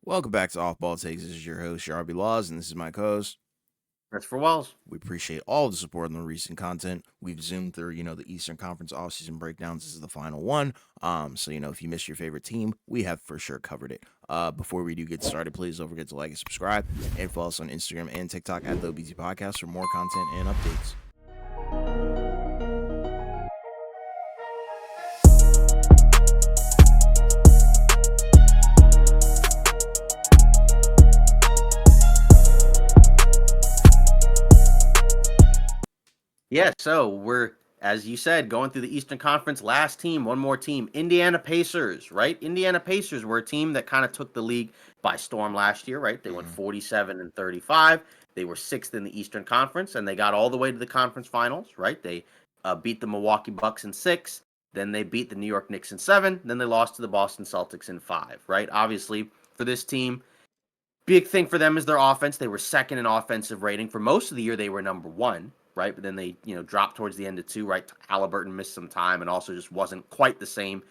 Welcome back to Off Ball Takes. This is your host, Sharby Laws, and this is my co-host. Christopher Wells. We appreciate all the support on the recent content. We've zoomed through, the Eastern Conference offseason breakdowns. This is the final one. So if you missed your favorite team, we have for sure covered it. Before we do get started, please don't forget to like and subscribe and follow us on Instagram and TikTok at the OBT Podcast for more content and updates. Yeah, so we're, as you said, going through the Eastern Conference. Last team, one more team, Indiana Pacers, right? Indiana Pacers were a team that kind of took the league by storm last year, right? They went 47-35. They were sixth in the Eastern Conference, and they got all the way to the conference finals, right? They beat the Milwaukee Bucks in 6. Then they beat the New York Knicks in 7. Then they lost to the Boston Celtics in 5, right? Obviously, for this team, big thing for them is their offense. They were second in offensive rating. For most of the year, they were number one, right? But then they, dropped towards the end of 2, right? Halliburton missed some time and also just wasn't quite the same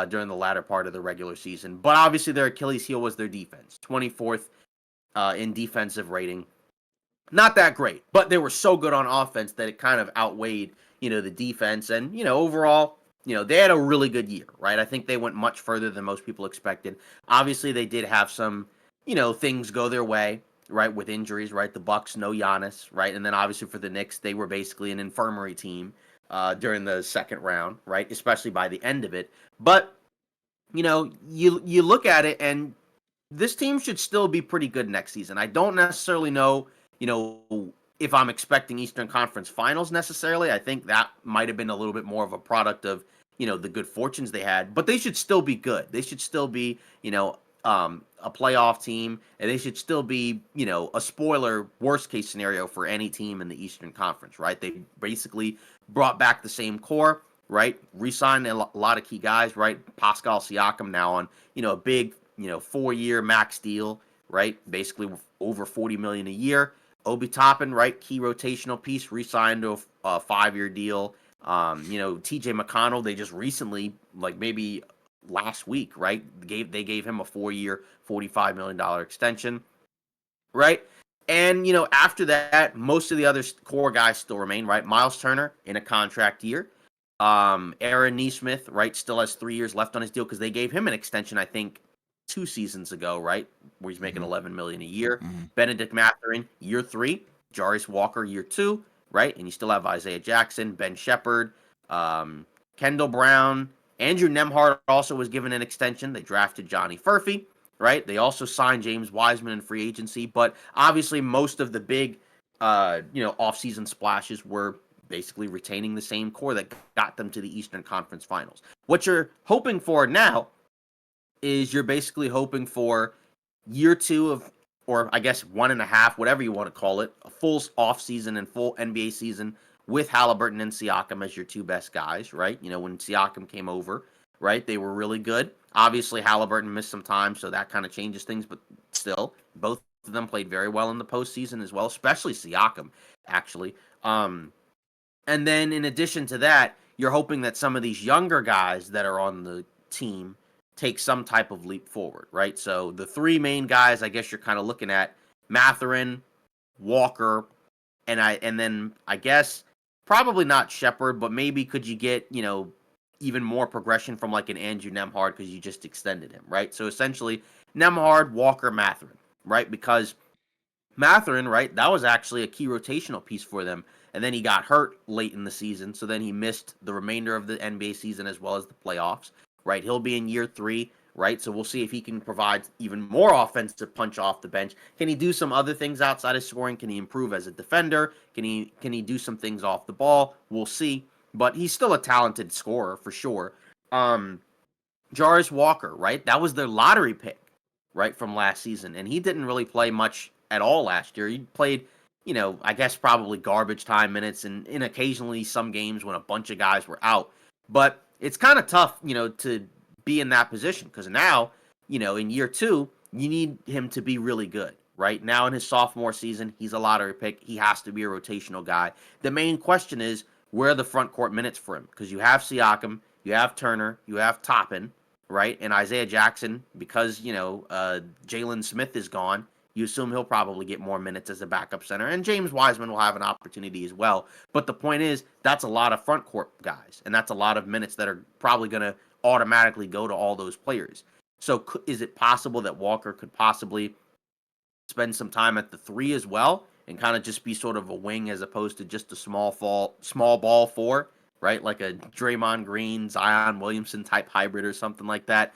during the latter part of the regular season. But obviously, their Achilles heel was their defense, 24th in defensive rating. Not that great, but they were so good on offense that it kind of outweighed, the defense. And, overall, they had a really good year, right? I think they went much further than most people expected. Obviously, they did have some, things go their way, right, with injuries, right? The Bucks, no Giannis, right? And then obviously for the Knicks, they were basically an infirmary team during the second round, right? Especially by the end of it. But, you look at it and this team should still be pretty good next season. I don't necessarily know, if I'm expecting Eastern Conference Finals necessarily. I think that might have been a little bit more of a product of, the good fortunes they had, but they should still be good. They should still be, a playoff team, and they should still be, a spoiler worst case scenario for any team in the Eastern Conference, right? They basically brought back the same core, right? Re-signed a lot of key guys, right? Pascal Siakam now on, a big, 4-year max deal, right? Basically over $40 million a year. Obi Toppin, right? Key rotational piece, re-signed to a 5-year deal. TJ McConnell, they just recently, like maybe last week, right? They gave him a 4-year, $45 million extension, right? And, after that, most of the other core guys still remain, right? Miles Turner in a contract year. Aaron Nesmith, right, still has 3 years left on his deal because they gave him an extension, I think, 2 seasons ago, right, where he's making $11 million a year. Benedict Mathurin, year 3. Jarius Walker, year 2, right, and you still have Isaiah Jackson, Ben Shepherd, Kendall Brown. Andrew Nembhard also was given an extension. They drafted Johnny Furphy, right? They also signed James Wiseman in free agency, but obviously most of the big, offseason splashes were basically retaining the same core that got them to the Eastern Conference Finals. What you're hoping for now is you're basically hoping for year 2 of, or I guess 1.5, whatever you want to call it, a full offseason and full NBA season with Halliburton and Siakam as your 2 best guys, right? When Siakam came over, right, they were really good. Obviously, Halliburton missed some time, so that kind of changes things, but still, both of them played very well in the postseason as well, especially Siakam, actually. And then in addition to that, you're hoping that some of these younger guys that are on the team take some type of leap forward, right? So the 3 main guys, I guess you're kind of looking at Mathurin, Walker, and then I guess probably not Shepherd, but maybe could you get, even more progression from like an Andrew Nembhard because you just extended him, right? So essentially Nembhard, Walker, Mathurin, right? Because Mathurin, right, that was actually a key rotational piece for them. And then he got hurt late in the season, so then he missed the remainder of the NBA season as well as the playoffs, right? He'll be in year 3, right? So we'll see if he can provide even more offensive punch off the bench. Can he do some other things outside of scoring? Can he improve as a defender? Can he do some things off the ball? We'll see. But he's still a talented scorer for sure. Jarius Walker, right? That was their lottery pick, right, from last season. And he didn't really play much at all last year. He played, I guess probably garbage time minutes and occasionally some games when a bunch of guys were out. But it's kind of tough, to be in that position because now, in year 2, you need him to be really good. Right now in his sophomore season, he's a lottery pick. He has to be a rotational guy. The main question is where are the front court minutes for him? Because you have Siakam, you have Turner, you have Toppin, right? And Isaiah Jackson, because Jalen Smith is gone, you assume he'll probably get more minutes as a backup center, and James Wiseman will have an opportunity as well. But the point is, that's a lot of front court guys, and that's a lot of minutes that are probably going to automatically go to all those players. So, is it possible that Walker could possibly spend some time at the three as well, and kind of just be sort of a wing as opposed to just a small ball four, right? Like a Draymond Green, Zion Williamson type hybrid or something like that.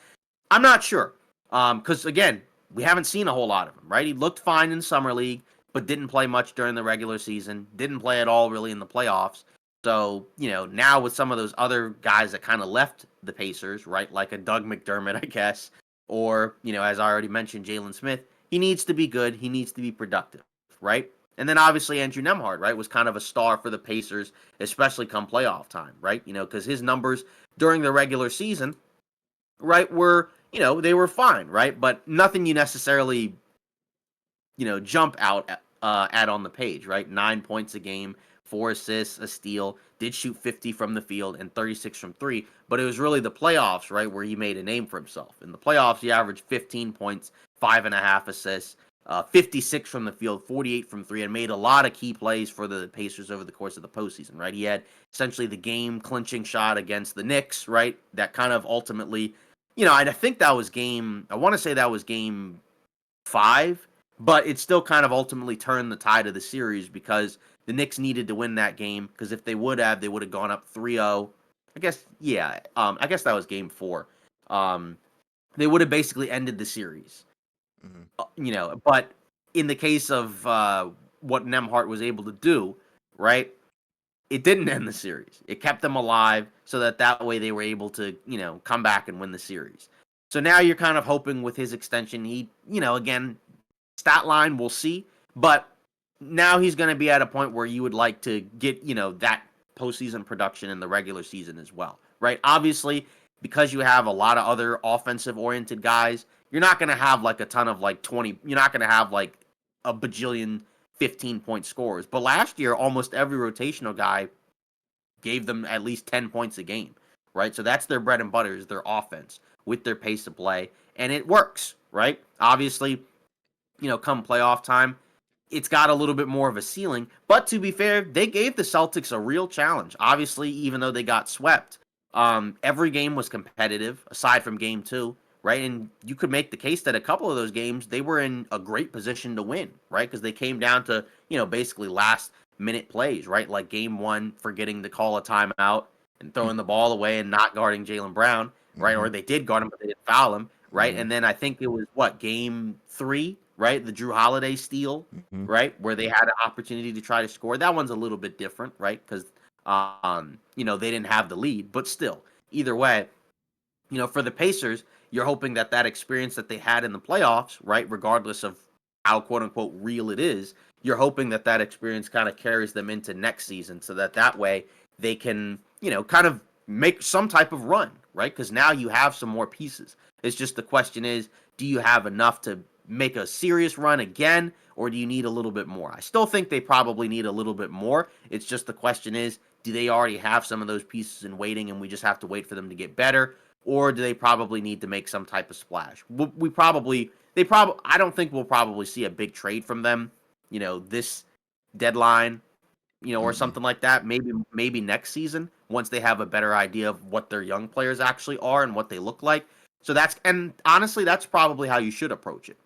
I'm not sure. Because again, we haven't seen a whole lot of him, right? He looked fine in summer league, but didn't play much during the regular season. Didn't play at all really in the playoffs. So now with some of those other guys that kind of left the Pacers, right, like a Doug McDermott, I guess, or as I already mentioned, Jalen Smith, he needs to be good. He needs to be productive, right? And then obviously Andrew Nemhard, right, was kind of a star for the Pacers, especially come playoff time, right? Because his numbers during the regular season, right, were they were fine, right, but nothing you necessarily jump out at on the page, right? 9 points a game, 4 assists, a steal, did shoot 50 from the field and 36 from three, but it was really the playoffs, right, where he made a name for himself. In the playoffs, he averaged 15 points, 5.5 assists, 56 from the field, 48 from three, and made a lot of key plays for the Pacers over the course of the postseason, right? He had essentially the game clinching shot against the Knicks, right? That kind of ultimately, I think that was I want to say that was game five, but it still kind of ultimately turned the tide of the series because the Knicks needed to win that game because if they would have gone up 3-0. I guess, yeah. I guess that was game four. Um, they would have basically ended the series. Hmm. But in the case of what Nemhart was able to do, right? It didn't end the series. It kept them alive so that way they were able to, come back and win the series. So now you're kind of hoping with his extension, again, stat line, we'll see. But now he's going to be at a point where you would like to get, that postseason production in the regular season as well, right? Obviously, because you have a lot of other offensive oriented guys, you're not going to have like a ton of like 20, you're not going to have like a bajillion 15-point scores. But last year, almost every rotational guy gave them at least 10 points a game, right? So that's their bread and butter is their offense with their pace of play. And it works, right? Obviously, come playoff time, it's got a little bit more of a ceiling. But to be fair, they gave the Celtics a real challenge. Obviously, even though they got swept, every game was competitive aside from game two, right? And you could make the case that a couple of those games they were in a great position to win, right? Because they came down to basically last minute plays, right? Like game one, forgetting to call a timeout and throwing the ball away and not guarding Jaylen Brown, right? Hmm. Or they did guard him, but they didn't foul him, right? Hmm. And then I think it was what game three, right? The Drew Holiday steal, Hmm. right? Where they had an opportunity to try to score. That one's a little bit different, right? Because they didn't have the lead, but still, either way, for the Pacers, you're hoping that experience that they had in the playoffs, right, regardless of how quote unquote real it is, you're hoping that experience kind of carries them into next season, so that way they can, kind of make some type of run, right? Because now you have some more pieces. It's just the question is, do you have enough to make a serious run again, or do you need a little bit more? I still think they probably need a little bit more. It's just the question is, do they already have some of those pieces in waiting and we just have to wait for them to get better? Or do they probably need to make some type of splash? I don't think we'll probably see a big trade from them, this deadline, or Hmm. something like that. Maybe next season once they have a better idea of what their young players actually are and what they look like. So and honestly, that's probably how you should approach it.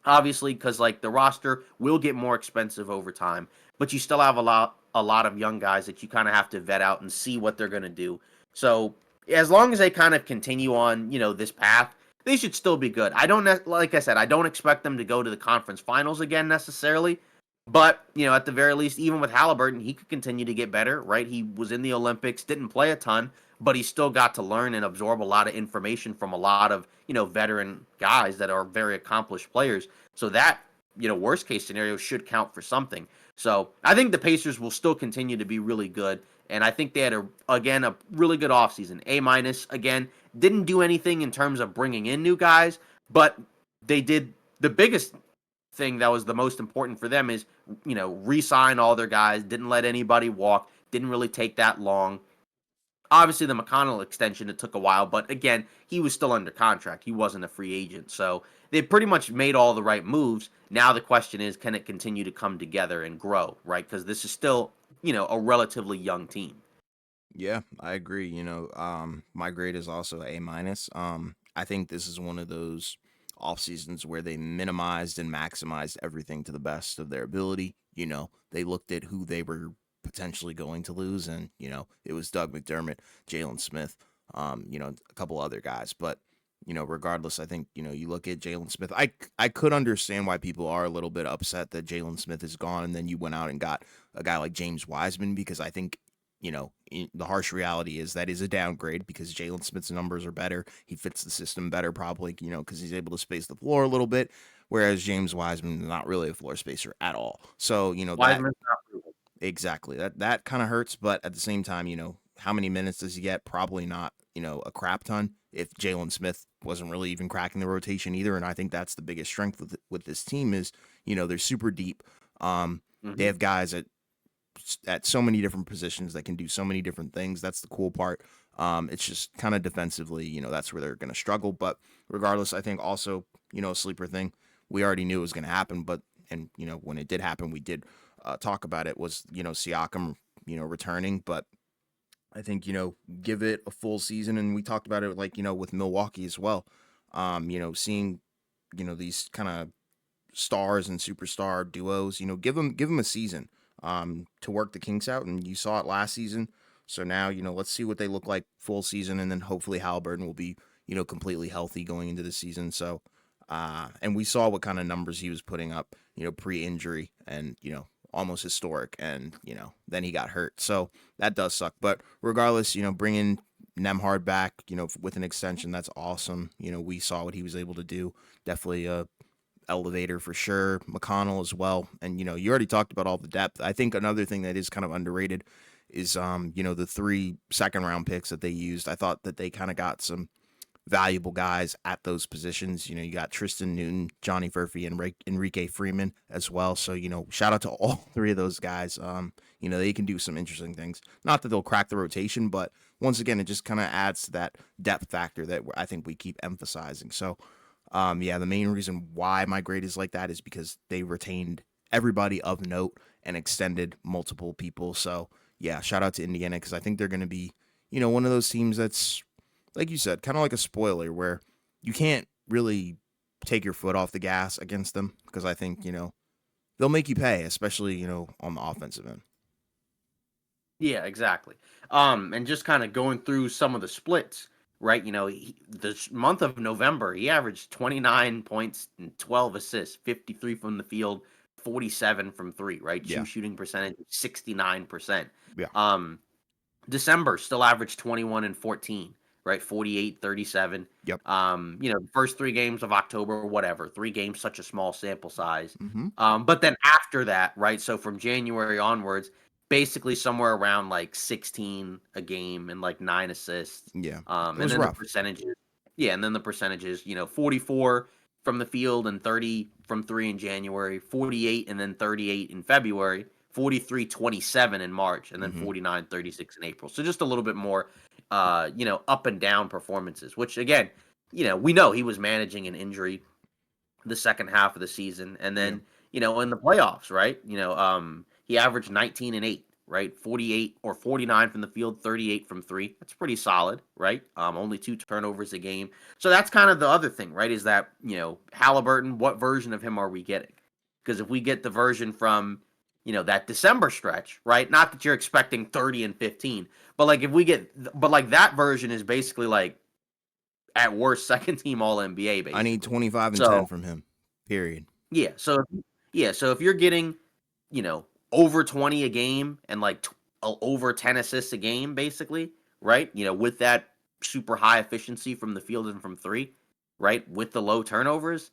Obviously, because like the roster will get more expensive over time, but you still have a lot of young guys that you kind of have to vet out and see what they're going to do. So as long as they kind of continue on, this path, they should still be good. I don't like I said, I don't expect them to go to the conference finals again necessarily, but at the very least, even with Halliburton, he could continue to get better. Right? He was in the Olympics, didn't play a ton, but he still got to learn and absorb a lot of information from a lot of veteran guys that are very accomplished players. So that worst case scenario should count for something. So I think the Pacers will still continue to be really good. And I think they had a really good offseason. A minus again, didn't do anything in terms of bringing in new guys, but they did the biggest thing that was the most important for them is re-sign all their guys, didn't let anybody walk, didn't really take that long. Obviously, the McConnell extension, it took a while, but again, he was still under contract. He wasn't a free agent. So they pretty much made all the right moves. Now the question is, can it continue to come together and grow, right? Because this is still, a relatively young team. Yeah, I agree. My grade is also A minus. I think this is one of those off seasons where they minimized and maximized everything to the best of their ability. They looked at who they were potentially going to lose, and it was Doug McDermott, Jalen Smith, a couple other guys. But regardless, I think you look at Jalen Smith. I could understand why people are a little bit upset that Jalen Smith is gone, and then you went out and got a guy like James Wiseman because I think the harsh reality is that is a downgrade because Jalen Smith's numbers are better. He fits the system better, probably, because he's able to space the floor a little bit, whereas James Wiseman is not really a floor spacer at all. So, that Wiseman's not proven. exactly that kind of hurts, but at the same time, how many minutes does he get? Probably not, a crap ton. If Jalen Smith wasn't really even cracking the rotation either, and I think that's the biggest strength with this team is, they're super deep. They Hmm. have guys at so many different positions that can do so many different things. That's the cool part. It's just kind of defensively, that's where they're going to struggle. But regardless, I think also, a sleeper thing we already knew it was going to happen. But, and, when it did happen, we did talk about it was, Siakam, returning. But I think, give it a full season. And we talked about it like, with Milwaukee as well. Seeing, these kind of stars and superstar duos. Give them a season to work the kinks out, and you saw it last season. So now let's see what they look like full season, and then hopefully Halliburton will be completely healthy going into the season. So and we saw what kind of numbers he was putting up pre-injury, and almost historic, and then he got hurt. So that does suck. But regardless, bringing Nemhard back, with an extension, that's awesome. We saw what he was able to do. Definitely a elevator for sure. McConnell as well. And you already talked about all the depth. I think another thing that is kind of underrated is the 3 second round picks that they used. I thought that they kind of got some valuable guys at those positions. You got Tristan Newton, Johnny Furphy, and Enrique Freeman as well. So, shout out to all three of those guys. They can do some interesting things. Not that they'll crack the rotation, but once again, it just kind of adds to that depth factor that I think we keep emphasizing. So, yeah, the main reason why my grade is like that is because they retained everybody of note and extended multiple people. So, yeah, shout out to Indiana because I think they're going to be, one of those teams that's, like you said, kind of like a spoiler where you can't really take your foot off the gas against them because I think, they'll make you pay, especially, on the offensive end. Yeah, exactly. And just kind of going through some of the splits, right? Month of November, he averaged 29 points and 12 assists, 53 from the field, 47 from three, right? True Yeah. shooting percentage, 69%. Yeah. Um, December still averaged 21 and 14, right? 48, 37. Yep. The first 3 games of October, whatever, 3 games, such a small sample size. Mm-hmm. But then after that, right? So from January onwards, basically somewhere around like 16 a game and like 9 assists. Yeah. It And was then the rough. percentages, yeah, and then the percentages, 44 from the field and 30 from three in January, 48 and then 38 in February, 43, 27 in March, and then Mm-hmm. 49, 36 in April. So just a little bit more, up and down performances, which again, we know he was managing an injury the second half of the season. And Yeah. then, in the playoffs, right? He averaged 19 and 8, right? 48 or 49 from the field, 38 from three. That's pretty solid, right? Only 2 turnovers a game. So that's kind of the other thing, right? Is that, Halliburton, what version of him are we getting? Because if we get the version from, that December stretch, right? Not that you're expecting 30 and 15, but like if we get, but like that version is basically like at worst second team All NBA, I need basically. 25 and 10 So from him. Period. yeah. So if you're getting, over 20 a game and like over 10 assists a game, basically, right? With that super high efficiency from the field and from three, right? With the low turnovers,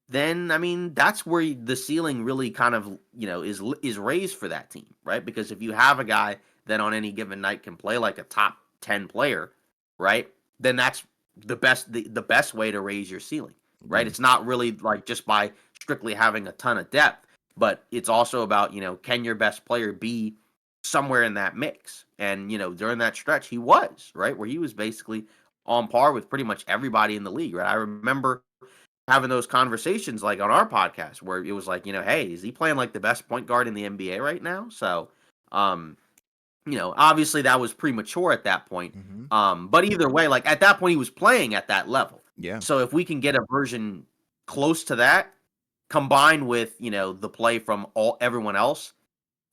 then I mean that's where the ceiling really kind of is raised for that team, right? Because if you have a guy that on any given night can play like a top 10 player, right? Then that's the best way to raise your ceiling, right? Yeah. It's not really like just by strictly having a ton of depth, but it's also about, can your best player be somewhere in that mix. And, during that stretch, he was, right? Where he was basically on par with pretty much everybody in the league, right? I remember having those conversations like on our podcast where it was like, hey, is he playing like the best point guard in the NBA right now? So, um, obviously that was premature at that point. Hmm. But either way, like at that point, he was playing at that level. Yeah. So if we can get a version close to that, combined with the play from all everyone else,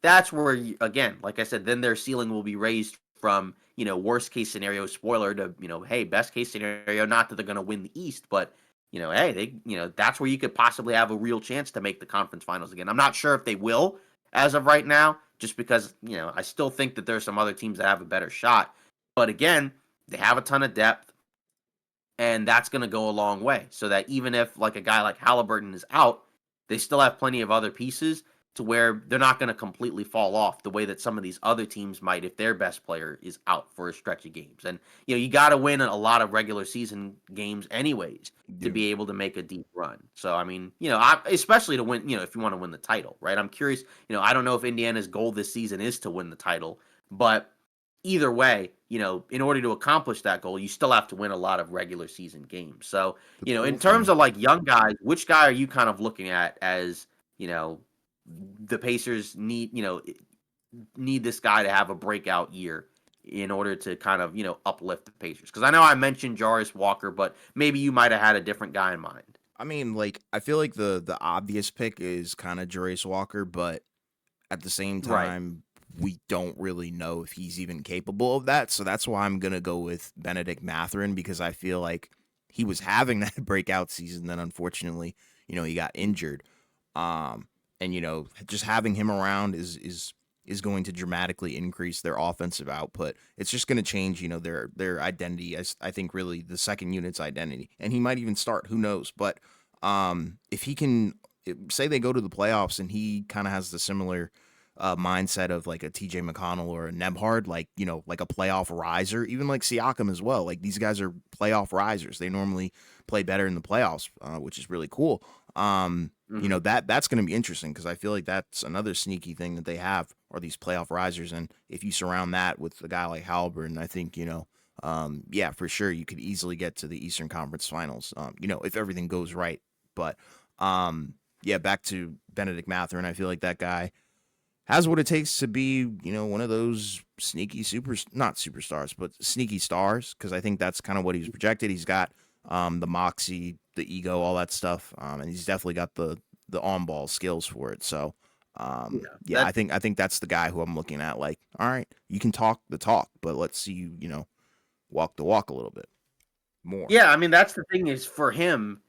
that's where again, like I said, then their ceiling will be raised from worst case scenario spoiler to hey, best case scenario. Not that they're going to win the East, but hey, they that's where you could possibly have a real chance to make the conference finals again. I'm not sure if they will as of right now, just because I still think that there's some other teams that have a better shot. But again, they have a ton of depth, and that's going to go a long way. So that even if like a guy like Halliburton is out, they still have plenty of other pieces to where they're not going to completely fall off the way that some of these other teams might if their best player is out for a stretch of games. And you got to win a lot of regular season games anyways to Yeah. be able to make a deep run. So I mean, especially to win, if you want to win the title, right? I'm curious, I don't know if Indiana's goal this season is to win the title, but either way, in order to accomplish that goal, you still have to win a lot of regular season games. So, The cool in terms thing. of like young guys, which guy are you kind of looking at as, you know, the Pacers need this guy to have a breakout year in order to kind of, uplift the Pacers? Because I know I mentioned Jarvis Walker, but maybe you might have had a different guy in mind. I mean, like, I feel like the obvious pick is kind of Jarace Walker, but at the same Right. time, we don't really know if he's even capable of that. So that's why I'm gonna go with Benedict Mathurin, because I feel like he was having that breakout season, then unfortunately, he got injured. Um, and just having him around is going to dramatically increase their offensive output. It's just going to change, their identity. I think really the second unit's identity, and he might even start. Who knows? But if he can, say they go to the playoffs and he kind of has the similar mindset of like a TJ McConnell or a Nebhard, like, like a playoff riser, even like Siakam as well. Like these guys are playoff risers. They normally play better in the playoffs, which is really cool. Hmm. That's going to be interesting because I feel like that's another sneaky thing that they have are these playoff risers. And if you surround that with a guy like Halliburton, I think, yeah, for sure, you could easily get to the Eastern Conference Finals, if everything goes right. But, yeah, back to Benedict Mathurin, I feel like that guy has what it takes to be, one of those sneaky not superstars, but sneaky stars. Because I think that's kind of what he was projected. He's got the moxie, the ego, all that stuff, and he's definitely got the on ball skills for it. So, Yeah. yeah, I think that's the guy who I'm looking at. Like, all right, you can talk the talk, but let's see you, walk the walk a little bit more. Yeah, I mean that's the thing is for him,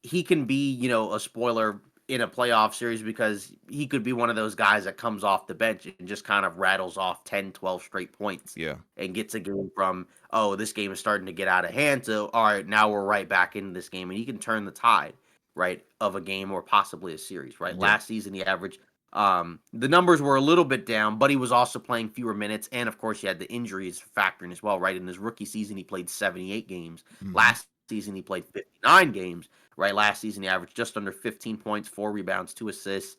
he can be, a spoiler in a playoff series because he could be one of those guys that comes off the bench and just kind of rattles off 10, 12 straight points Yeah, and gets a game from, oh, this game is starting to get out of hand to, all right, now we're right back into this game. And he can turn the tide, right, of a game or possibly a series, right? yeah, Last season, he averaged, the numbers were a little bit down, but he was also playing fewer minutes. And of course, he had the injuries factoring as well, right? In his rookie season, he played 78 games. hmm, Last season, he played 59 games. Right, last season he averaged just under 15 points, 4 rebounds, 2 assists,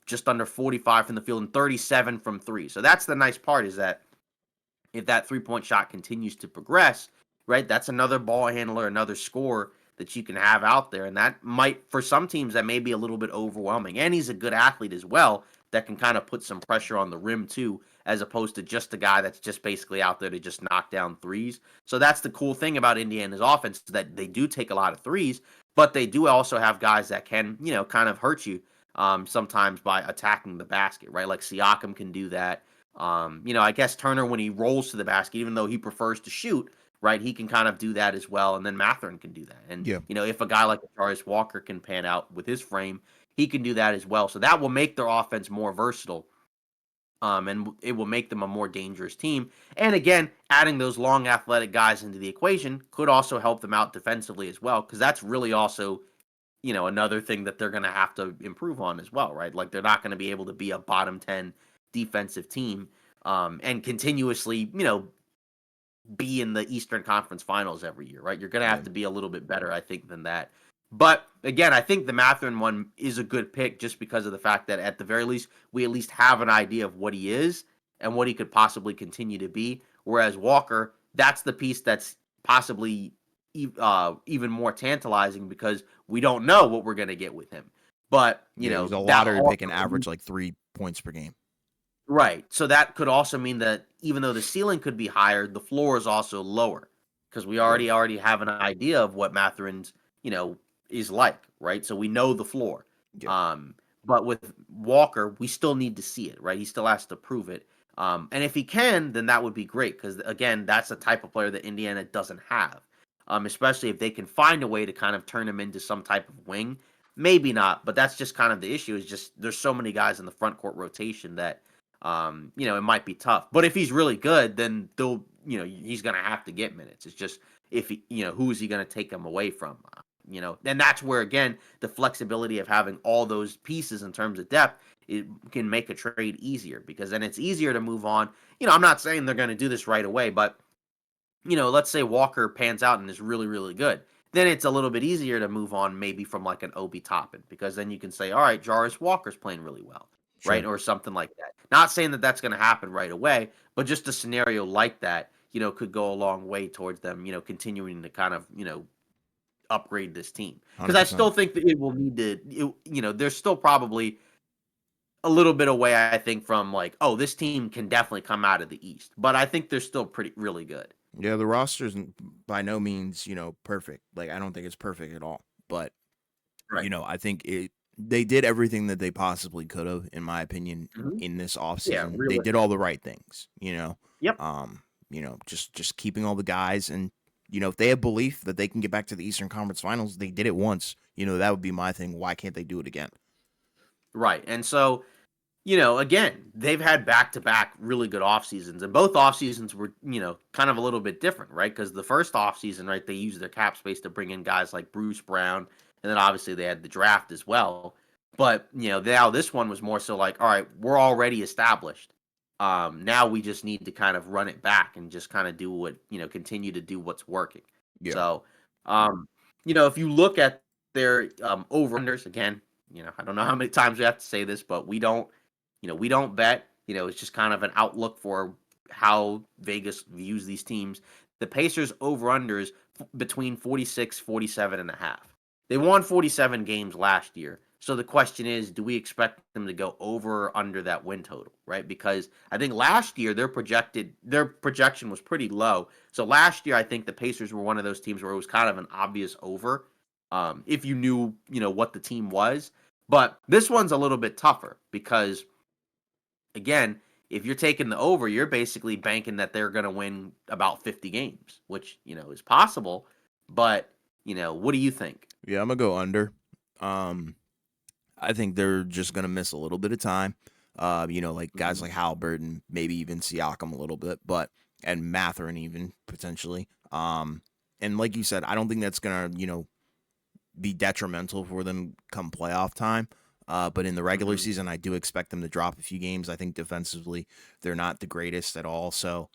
just under 45 from the field and 37 from three. So that's the nice part is that if that 3-point shot continues to progress, right, that's another ball handler, another scorer that you can have out there. And that might, for some teams, that may be a little bit overwhelming. And he's a good athlete as well that can kind of put some pressure on the rim too, as opposed to just a guy that's just basically out there to just knock down threes. So that's the cool thing about Indiana's offense is that they do take a lot of threes, but they do also have guys that can, kind of hurt you sometimes by attacking the basket, right? Like Siakam can do that. I guess Turner, when he rolls to the basket, even though he prefers to shoot, right, he can kind of do that as well. And then Matherin can do that. And, yeah, if a guy like Jarvis Walker can pan out with his frame, he can do that as well. So that will make their offense more versatile. And it will make them a more dangerous team. And again, adding those long athletic guys into the equation could also help them out defensively as well, because that's really also, another thing that they're going to have to improve on as well, right? Like they're not going to be able to be a bottom 10 defensive team and continuously, be in the Eastern Conference Finals every year, right? You're going to yeah, have to be a little bit better, I think, than that. But again, I think the Matherin one is a good pick just because of the fact that at the very least, we at least have an idea of what he is and what he could possibly continue to be. Whereas Walker, that's the piece that's possibly even more tantalizing because we don't know what we're going to get with him. But, Yeah, he's a that lottery pick and also average like 3 points per game. right. So that could also mean that even though the ceiling could be higher, the floor is also lower because we True. already have an idea of what Matherin's, is like, right? So we know the floor. Yep. Um, but with Walker, we still need to see it, right? He still has to prove it. And if he can, then that would be great because again, that's the type of player that Indiana doesn't have. Especially if they can find a way to kind of turn him into some type of wing. Maybe not, but that's just kind of the issue. Is just there's so many guys in the front court rotation that it might be tough. But if he's really good, then he's gonna have to get minutes. It's just if he, who is he gonna take him away from? And that's where again the flexibility of having all those pieces in terms of depth it can make a trade easier because then it's easier to move on. I'm not saying they're gonna do this right away, but let's say Walker pans out and is really, really good. Then it's a little bit easier to move on maybe from like an Obi Toppin because then you can say, all right, Jarvis Walker's playing really well, right? Sure. Or something like that. Not saying that that's going to happen right away, but just a scenario like that, could go a long way towards them, continuing to kind of, upgrade this team. Because I 100%. still think that it will need to, there's still probably a little bit away, I think, from like, oh, this team can definitely come out of the East. But I think they're still really good. Yeah, the roster's by no means, perfect. Like I don't think it's perfect at all. But, Right. I think they did everything that they possibly could have, in my opinion, Mhm. in this Yeah, offseason. They did realistic. all the right things. Yep. Just keeping all the guys and if they have belief that they can get back to the Eastern Conference Finals, they did it once. That would be my thing. Why can't they do it again? Right. And so, again, they've had back to back really good off seasons, and both off seasons were, kind of a little bit different, right? Because the first off season, right, they used their cap space to bring in guys like Bruce Brown, and then obviously they had the draft as well. But, now this one was more so like, all right, we're already established. Now we just need to kind of run it back and just kind of do what, continue to do what's working. Yeah. So, um, if you look at their over unders again, I don't know how many times we have to say this, but we don't bet. It's just kind of an outlook for how Vegas views these teams. The Pacers over unders between 46, 47 and a half. They won 47 games last year. So the question is, do we expect them to go over or under that win total, right? Because I think last year their projection was pretty low. So last year I think the Pacers were one of those teams where it was kind of an obvious over, if you knew, what the team was. But this one's a little bit tougher because again, if you're taking the over, you're basically banking that they're going to win about 50 games, which, is possible. But, what do you think? Yeah, I'm gonna go under. Um, I think they're just gonna miss a little bit of time. Like guys Mhm. like Halliburton, maybe even Siakam a little bit, but and Matherin even potentially. And like you said, I don't think that's gonna be detrimental for them come playoff time. But in the regular Mhm. season, I do expect them to drop a few games. I think defensively, they're not the greatest at all. So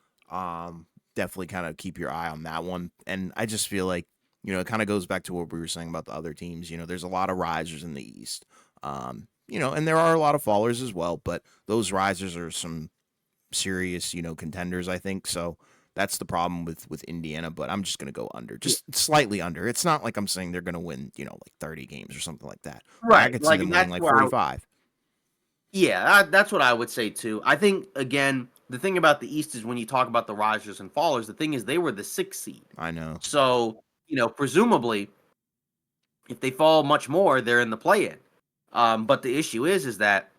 definitely kind of keep your eye on that one. And I just feel like, it kind of goes back to what we were saying about the other teams. There's a lot of risers in the East. And there are a lot of fallers as well, but those risers are some serious, contenders, I think. So that's the problem with Indiana, but I'm just gonna go under, Yeah. just slightly under. It's not like I'm saying they're gonna win, like 30 games or something like that. But I Right. could see Like, them and winning that's like where 45. yeah, that's what I would say too. I think, again, the thing about the East is when you talk about the risers and fallers, the thing is they were the sixth seed. I know. So, presumably, if they fall much more, they're in the play in. But the issue is that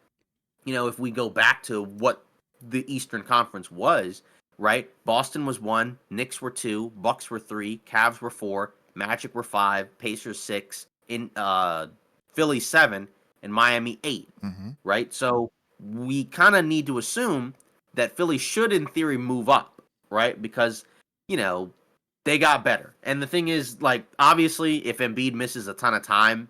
if we go back to what the Eastern Conference was, right? Boston was one, Knicks were two, Bucks were three, Cavs were four, Magic were five, Pacers six, in Philly seven, and Miami eight, Hmm. right? So we kind of need to assume that Philly should, in theory, move up, right? Because you know they got better. And the thing is, like, obviously, if Embiid misses a ton of time,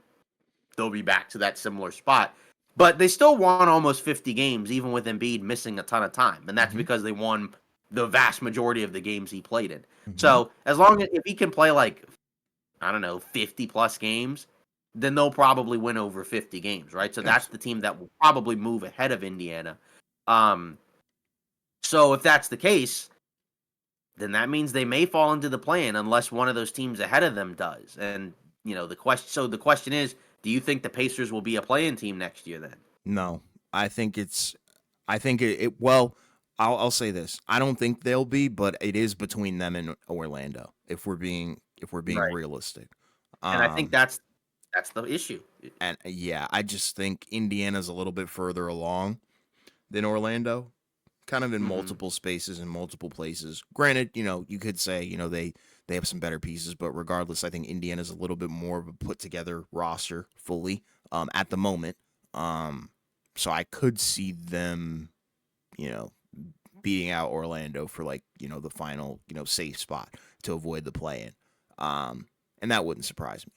they'll be back to that similar spot. But they still won almost 50 games, even with Embiid missing a ton of time, and that's Hmm. because they won the vast majority of the games he played in. Hmm. So as long as if he can play like I don't know 50 plus games, then they'll probably win over 50 games, right? So that's Yes. the team that will probably move ahead of Indiana. Um, so if that's the case, then that means they may fall into the play-in unless one of those teams ahead of them does. And the question is, do you think the Pacers will be a play-in team next year then? No, I think it's. I think it well, I'll say this. I don't think they'll be, but it is between them and Orlando. If we're being Right. realistic. And I think Um, that's the issue. and yeah, I just think Indiana's a little bit further along than Orlando, kind of in Hmm. multiple spaces and multiple places. Granted, you could say, they have some better pieces, but regardless, I think Indiana's a little bit more of a put together roster fully at the moment. Um, so I could see them, you know, beating out Orlando for like, the final, safe spot to avoid the play in. And that wouldn't surprise me.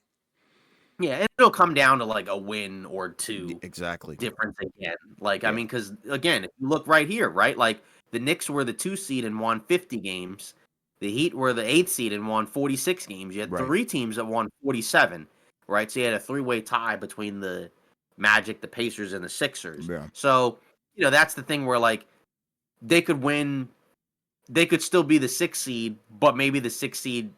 Yeah, and it'll come down to like a win or two Exactly. difference again. Like, I Yeah. mean, because again, if you look right here, right? Like the Knicks were the 2 seed and won 50 games. The Heat were the 8 seed and won 46 games. You had Right. three teams that won 47, right? So you had a three-way tie between the Magic, the Pacers, and the Sixers. Yeah. So, that's the thing where like they could win, they could still be the 6 seed, but maybe the 6 seed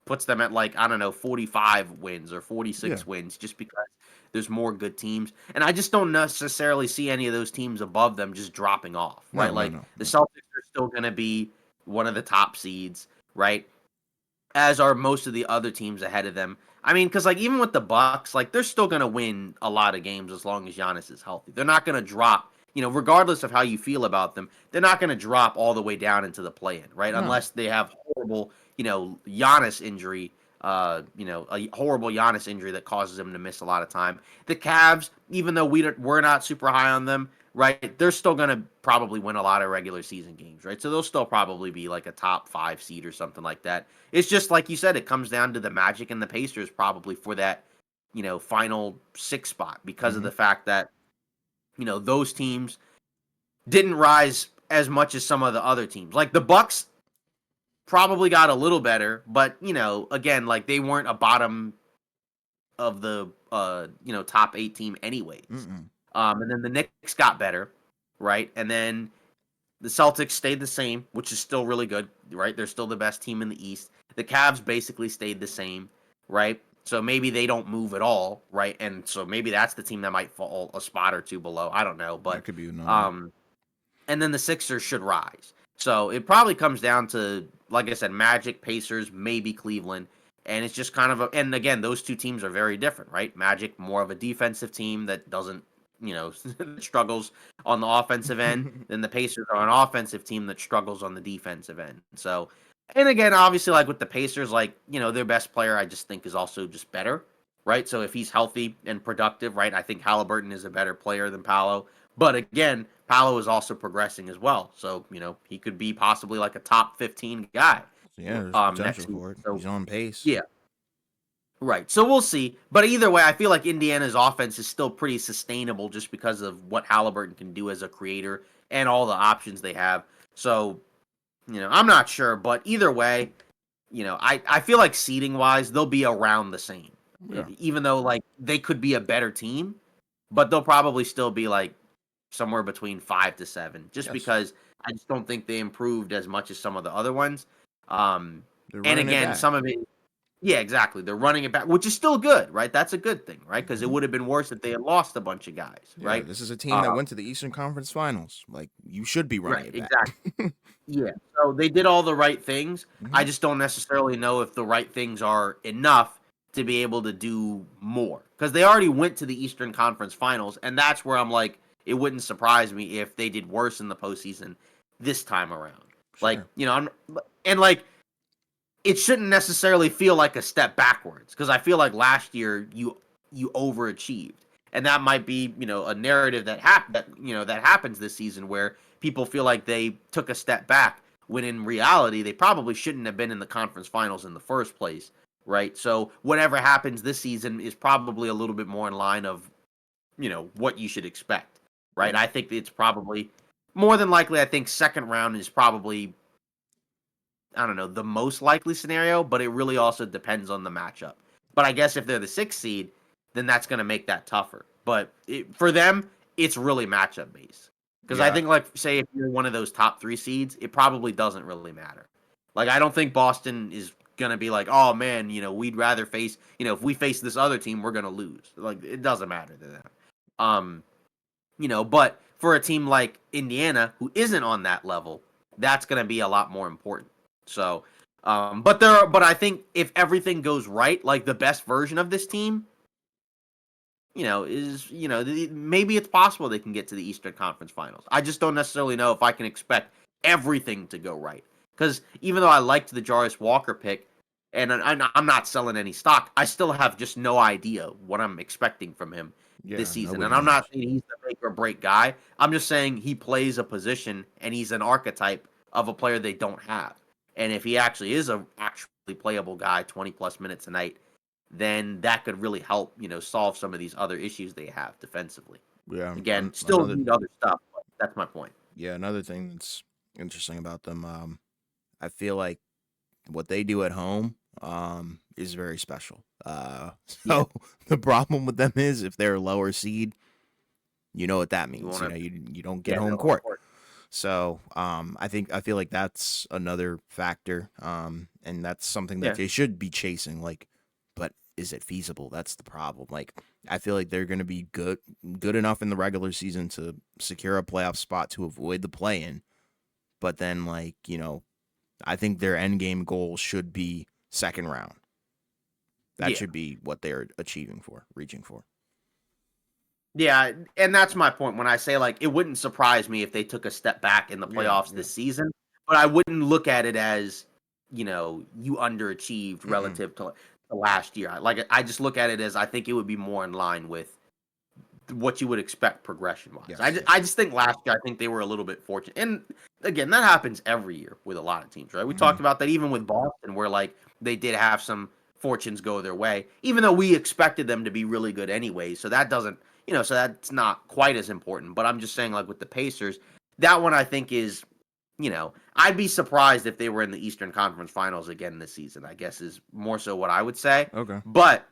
puts them at like, I don't know, 45 wins or Yeah. 46 wins just because there's more good teams. And I just don't necessarily see any of those teams above them just dropping off, No, right? no, Like no, the no. Celtics are still going to be one of the top seeds, right? As are most of the other teams ahead of them. I mean, because like even with the Bucks, like they're still going to win a lot of games as long as Giannis is healthy. They're not going to drop, regardless of how you feel about them. They're not going to drop all the way down into the play-in, right? No. Unless they have horrible, Giannis injury. A horrible Giannis injury that causes him to miss a lot of time. The Cavs, even though we're not super high on them, right? They're still going to probably win a lot of regular season games, right? So they'll still probably be like a top 5 seed or something like that. It's just like you said, it comes down to the Magic and the Pacers probably for that, final 6 spot because of Mm-hmm. the fact that, those teams didn't rise as much as some of the other teams. Like the Bucks probably got a little better, but again, like they weren't a bottom of the top 8 team anyways. Mm-mm. And then the Knicks got better, right? And then the Celtics stayed the same, which is still really good, right? They're still the best team in the East. The Cavs basically stayed the same, right? So maybe they don't move at all, right? And so maybe that's the team that might fall a spot or two below. I don't know, That but could be another. um and then the Sixers should rise. So it probably comes down to, like I said, Magic, Pacers, maybe Cleveland. And it's just kind of and again, those two teams are very different, right? Magic, more of a defensive team that doesn't, struggles on the offensive end. Then the Pacers are an offensive team that struggles on the defensive end. So, and again, obviously, like with the Pacers, like, their best player, I just think is also just better, right? So if he's healthy and productive, right, I think Halliburton is a better player than Paolo. But again, Paolo is also progressing as well. So, he could be possibly like a top 15 guy So yeah, there's potential next season. for it. So, He's on pace. yeah, right. So we'll see. But either way, I feel like Indiana's offense is still pretty sustainable just because of what Halliburton can do as a creator and all the options they have. So, I'm not sure. But either way, I feel like seeding wise, they'll be around the same. Yeah. Even though like they could be a better team, but they'll probably still be like somewhere between 5 to 7, just Yes. because I just don't think they improved as much as some of the other ones. Um, They're and running it again, back. some of it, yeah, exactly. They're running it back, which is still good, right? That's a good thing, right? Because it Hmm. would have been worse if they had lost a bunch of guys, Yeah, right? this is a team that Uh, went to the Eastern Conference Finals. Like, you should be running right, it back. exactly. Yeah. So they did all the right things. Hmm. I just don't necessarily know if the right things are enough to be able to do more because they already went to the Eastern Conference Finals, and that's where I'm like, it wouldn't surprise me if they did worse in the postseason this time around. Like, Sure. and like it shouldn't necessarily feel like a step backwards because I feel like last year you overachieved, and that might be a narrative that happens this season where people feel like they took a step back when in reality they probably shouldn't have been in the conference finals in the first place, right? So whatever happens this season is probably a little bit more in line of what you should expect, right? Yeah. I think it's probably more than likely. I think second round is probably, I don't know, the most likely scenario, but it really also depends on the matchup. But I guess if they're the 6th seed, then that's going to make that tougher. But for them, it's really matchup based. Because I Yeah. think, like, say if you're one of those top 3 seeds, it probably doesn't really matter. Like, I don't think Boston is gonna be like, oh man, we'd rather face, if we face this other team, we're gonna lose. Like, it doesn't matter to them. Um, but for a team like Indiana, who isn't on that level, that's gonna be a lot more important. So, but I think if everything goes right, like the best version of this team, maybe it's possible they can get to the Eastern Conference Finals. I just don't necessarily know if I can expect everything to go right. Because even though I liked the Jarvis Walker pick, and I'm not selling any stock, I still have just no idea what I'm expecting from him this Yeah. season. Nobody And I'm not knows. saying he's the make or break guy. I'm just saying he plays a position and he's an archetype of a player they don't have. And if he actually is a actually playable guy, 20 plus minutes a night, then that could really help, solve some of these other issues they have defensively. Yeah. Again, still Another. need other stuff, but that's my point. Yeah. Another thing that's interesting about them. I feel like what they do at home is very special. Yeah, So the problem with them is if they're a lower seed, you know what that you means. won't have, You don't get yeah, home no home court. court. So I feel like that's another factor. And that's something that Yeah, they should be chasing. Like, but is it feasible? That's the problem. Like, I feel like they're gonna be good enough in the regular season to secure a playoff spot to avoid the play in. But then, like, I think their end game goal should be second round. That yeah, should be what they're achieving for, reaching for. yeah, and that's my point when I say like it wouldn't surprise me if they took a step back in the Yeah, playoffs yeah. this season, but I wouldn't look at it as you underachieved Mm-mm. relative to last year. Like I just look at it as I think it would be more in line with what you would expect progression wise. Yes, I yes. just think last year I think they were a little bit fortunate. And again, that happens every year with a lot of teams, right? We Mm-hmm. talked about that even with Boston where like they did have some fortunes go their way, even though we expected them to be really good anyway. So that doesn't, so that's not quite as important. But I'm just saying like with the Pacers, that one I think is, I'd be surprised if they were in the Eastern Conference Finals again this season, I guess is more so what I would say. Okay. But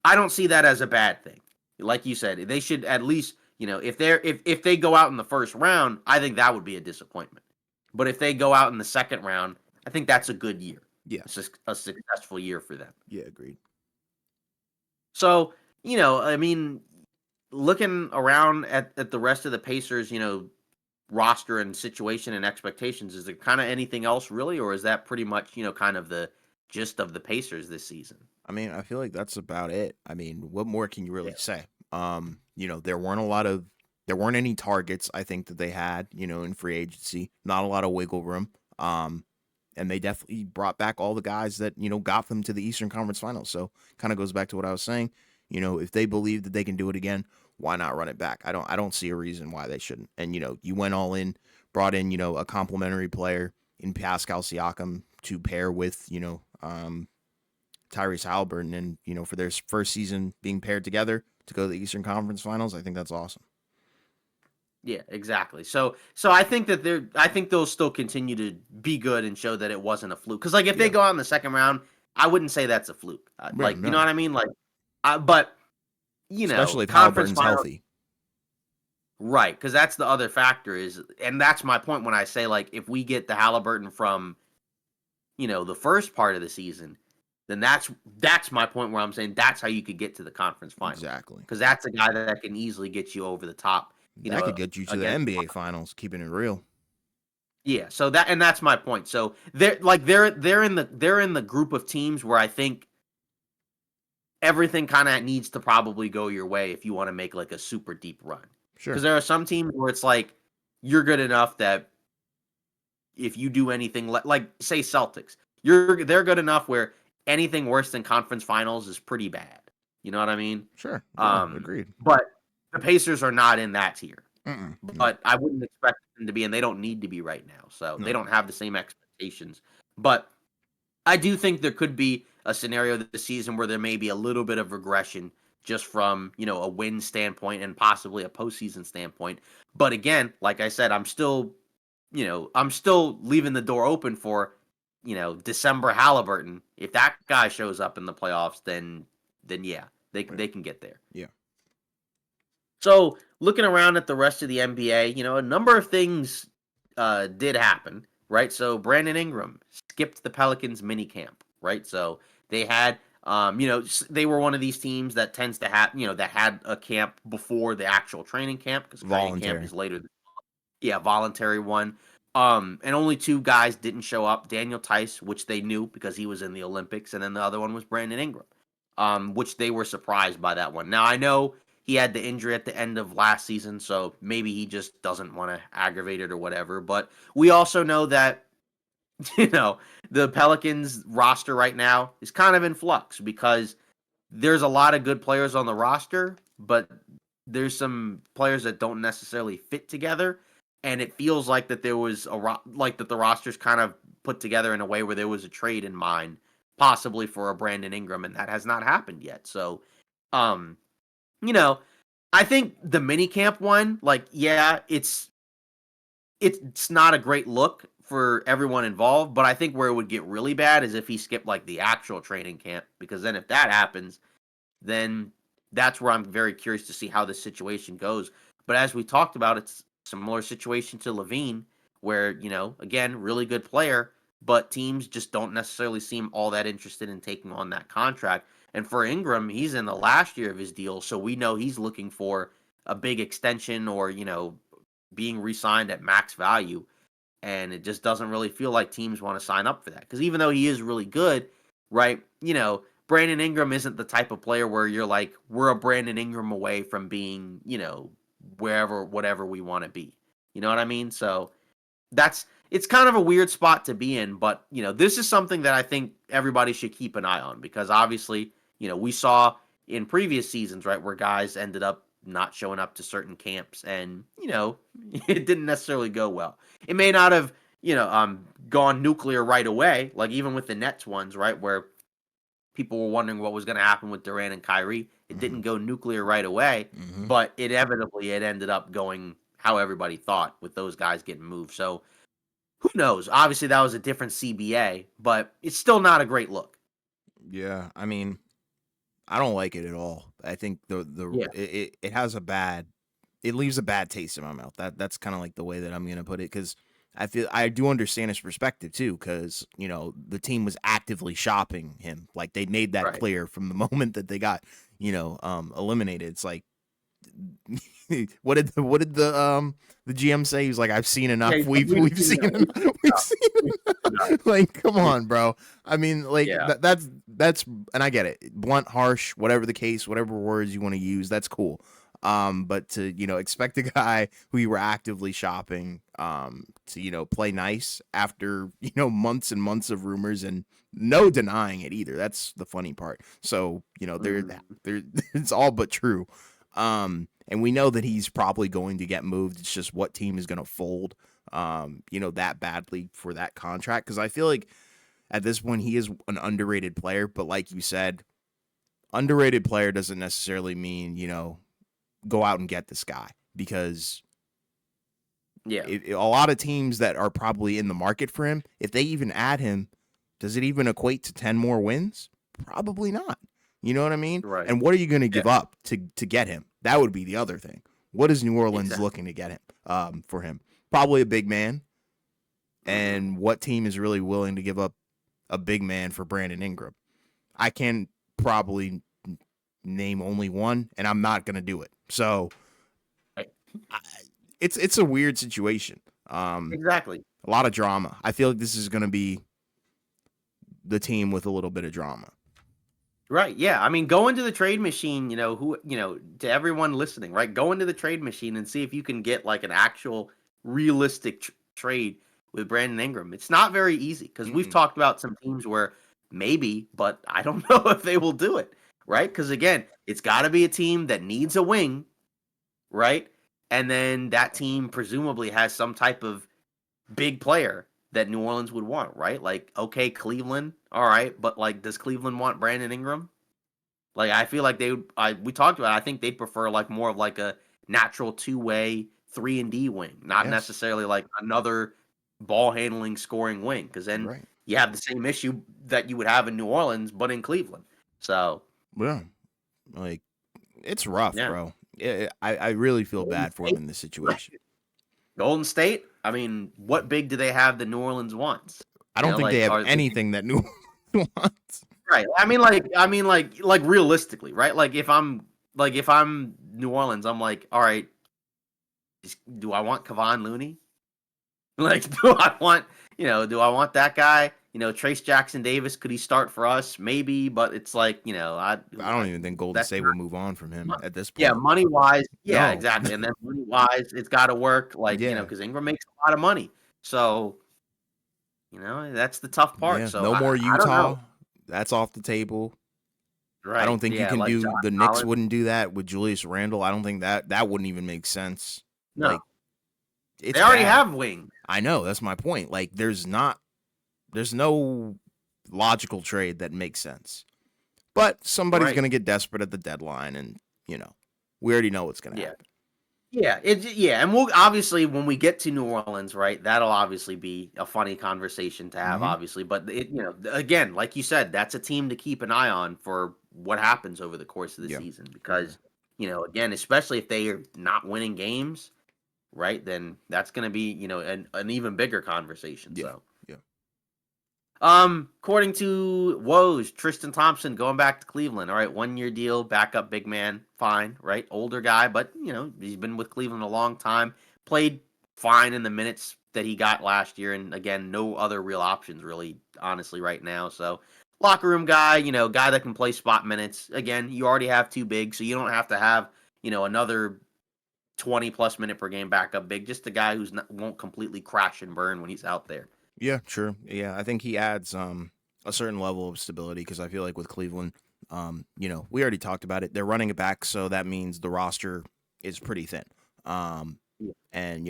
I don't see that as a bad thing. Like you said, they should at least, if they go out in the first round, I think that would be a disappointment. But if they go out in the second round, I think that's a good year. It's Yes. just a successful year for them. Yeah, agreed. So, I mean, looking around at the rest of the Pacers, roster and situation and expectations, is there kind of anything else really, or is that pretty much, kind of the gist of the Pacers this season? I mean, I feel like that's about it. I mean, what more can you Yeah. really say? There weren't any targets I think that they had, in free agency. Not a lot of wiggle room. Um, and they definitely brought back all the guys that, got them to the Eastern Conference Finals. So kind of goes back to what I was saying. If they believe that they can do it again, why not run it back? I don't see a reason why they shouldn't. And you went all in, brought in, a complimentary player in Pascal Siakam to pair with, Tyrese Halliburton, and for their first season being paired together to go to the Eastern Conference Finals, I think that's awesome. Yeah, exactly. So I think that I think they'll still continue to be good and show that it wasn't a fluke. Because like if they Yeah, go out in the second round, I wouldn't say that's a fluke. yeah, Like you know no, what I mean? Like, but especially if conference Halliburton's final, healthy. right? Because that's the other factor is, and that's my point when I say like if we get the Halliburton from the first part of the season, then that's my point where I'm saying that's how you could get to the conference finals Exactly. because that's a guy that can easily get you over the top. That could get you to the Against NBA Finals. Keeping it real. Yeah, so that's my point. So they're in the group of teams where I think everything kind of needs to probably go your way if you want to make like a super deep run. Because Sure. there are some teams where it's like you're good enough that if you do anything like say Celtics, they're good enough where anything worse than conference finals is pretty bad. You know what I mean? Sure. Yeah. Um, Agreed. but the Pacers are not in that tier. No. But I wouldn't expect them to be, and they don't need to be right now. So they No. don't have the same expectations. But I do think there could be a scenario this season where there may be a little bit of regression just from, a win standpoint and possibly a postseason standpoint. But again, like I said, I'm still leaving the door open for, December Halliburton. If that guy shows up in the playoffs, then yeah, Right. They can get there. Yeah. So looking around at the rest of the NBA, a number of things did happen, right? So Brandon Ingram skipped the Pelicans mini camp, right? So they had, they were one of these teams that tends to have, that had a camp before the actual training camp because training camp Voluntary. is later. Yeah, voluntary one. And only two guys didn't show up: Daniel Tice, which they knew because he was in the Olympics, and then the other one was Brandon Ingram, which they were surprised by that one. Now I know he had the injury at the end of last season, so maybe he just doesn't want to aggravate it or whatever. But we also know that you know the Pelicans roster right now is kind of in flux because there's a lot of good players on the roster, but there's some players that don't necessarily fit together, and it feels like that there was like that the roster's kind of put together in a way where there was a trade in mind, possibly for a Brandon Ingram, and that has not happened yet. So, um, you know, I think the minicamp one, like, yeah, it's not a great look for everyone involved, but I think where it would get really bad is if he skipped like the actual training camp, because then if that happens, then that's where I'm very curious to see how this situation goes. But as we talked about, it's similar situation to Levine, where, again, really good player, but teams just don't necessarily seem all that interested in taking on that contract. And for Ingram, he's in the last year of his deal, so we know he's looking for a big extension or, being re signed at max value. And it just doesn't really feel like teams want to sign up for that. Because even though he is really good, right? Brandon Ingram isn't the type of player where you're like, we're a Brandon Ingram away from being, wherever, whatever we want to be. You know what I mean? So it's kind of a weird spot to be in, but this is something that I think everybody should keep an eye on because obviously, we saw in previous seasons, right, where guys ended up not showing up to certain camps and, it didn't necessarily go well. It may not have, gone nuclear right away, like even with the Nets ones, right, where people were wondering what was going to happen with Durant and Kyrie. It Hmm. didn't go nuclear right away, Hmm. but inevitably it ended up going how everybody thought with those guys getting moved. So who knows? Obviously, that was a different CBA, but it's still not a great look. Yeah. I mean, I don't like it at all. I think Yeah, it has a bad, it leaves a bad taste in my mouth. That's kind of like the way that I'm gonna put it because I do understand his perspective too because the team was actively shopping him. Like they made that right. clear from the moment that they got eliminated. It's like what did the GM say? He was like, "I've seen Yeah, enough. he's like, We've seen seen enough. enough. We've seen We've seen enough. enough." Like, come We've on, bro. I mean, like Yeah. that's and I get it. Blunt, harsh, whatever the case, whatever words you want to use, that's cool. But to expect a guy who you were actively shopping to play nice after months and months of rumors and no denying it either. That's the funny part. So Mhm. there it's all but true. And we know that he's probably going to get moved. It's just what team is going to fold, that badly for that contract. Because I feel like at this point he is an underrated player. But like you said, underrated player doesn't necessarily mean go out and get this guy because Yeah. a lot of teams that are probably in the market for him, if they even add him, does it even equate to 10 more wins? Probably not. You know what I mean? Right. And what are you going to Yeah. give up to get him? That would be the other thing. What is New Orleans Exactly. looking to get him for him? Probably a big man. Hmm. And what team is really willing to give up a big man for Brandon Ingram? I can probably name only one, and I'm not going to do it. So Right. I, it's a weird situation. Exactly. A lot of drama. I feel like this is going to be the team with a little bit of drama. Right. Yeah. I mean, go into the trade machine, to everyone listening, right? Go into the trade machine and see if you can get like an actual realistic trade with Brandon Ingram. It's not very easy because we've Mm-mm. talked about some teams where maybe, but I don't know if they will do it, right? Because again, it's got to be a team that needs a wing, right? And then that team presumably has some type of big player that New Orleans would want, right? Like, okay, Cleveland, all right, but like, does Cleveland want Brandon Ingram? Like I feel like we talked about it, I think they'd prefer like more of like a natural two-way 3-and-D wing, not Yes. necessarily like another ball handling scoring wing cuz then Right. you have the same issue that you would have in New Orleans but in Cleveland. So, Yeah. Like, it's rough, Yeah. bro. I really feel Golden bad for him State, in this situation. Golden State. I mean, what big do they have that New Orleans wants? I don't think they Like have are anything that New Orleans wants. right. I mean, like realistically, right? Like if I'm New Orleans, I'm like, all right, do I want Kevon Looney? Like, do I want that guy? Trace Jackson Davis, could he start for us? Maybe, but it's like, I don't even think Golden that's State will not, move on from him at this yeah, point. money wise, yeah, No. exactly. And then money wise, it's got to work, like, Yeah. because Ingram makes a lot of money. So, that's the tough part. Yeah. So No I, more I don't know. Utah. That's off the table. I Right. don't think you Yeah. can Like John do the Knicks Collins. wouldn't do that with Julius Randle. I don't think that wouldn't even make sense. No, Like, it's they already bad. have wings. I know, that's my point. Like, there's no logical trade that makes sense. But somebody's Right. going to get desperate at the deadline, and we already know what's going to Yeah. happen. Yeah, and we'll obviously when we get to New Orleans, right? That'll obviously be a funny conversation to have, Hmm. obviously. But again, like you said, that's a team to keep an eye on for what happens over the course of the Yeah. season, because again, especially if they are not winning games, right? Then that's going to be an even bigger conversation. Yeah. So. Yeah. According to Woj, Tristan Thompson going back to Cleveland. All right, 1 year deal, backup big man, fine, right? Older guy, but he's been with Cleveland a long time. Played fine in the minutes that he got last year, and again, no other real options really, honestly, right now. So locker room guy, guy that can play spot minutes. Again, you already have two bigs, so you don't have to have another 20 plus minute per game backup big. Just a guy who's not, won't completely crash and burn when he's out there. Yeah, sure. Yeah, I think he adds a certain level of stability because I feel like with Cleveland, we already talked about it. They're running it back, so that means the roster is pretty thin. Um, and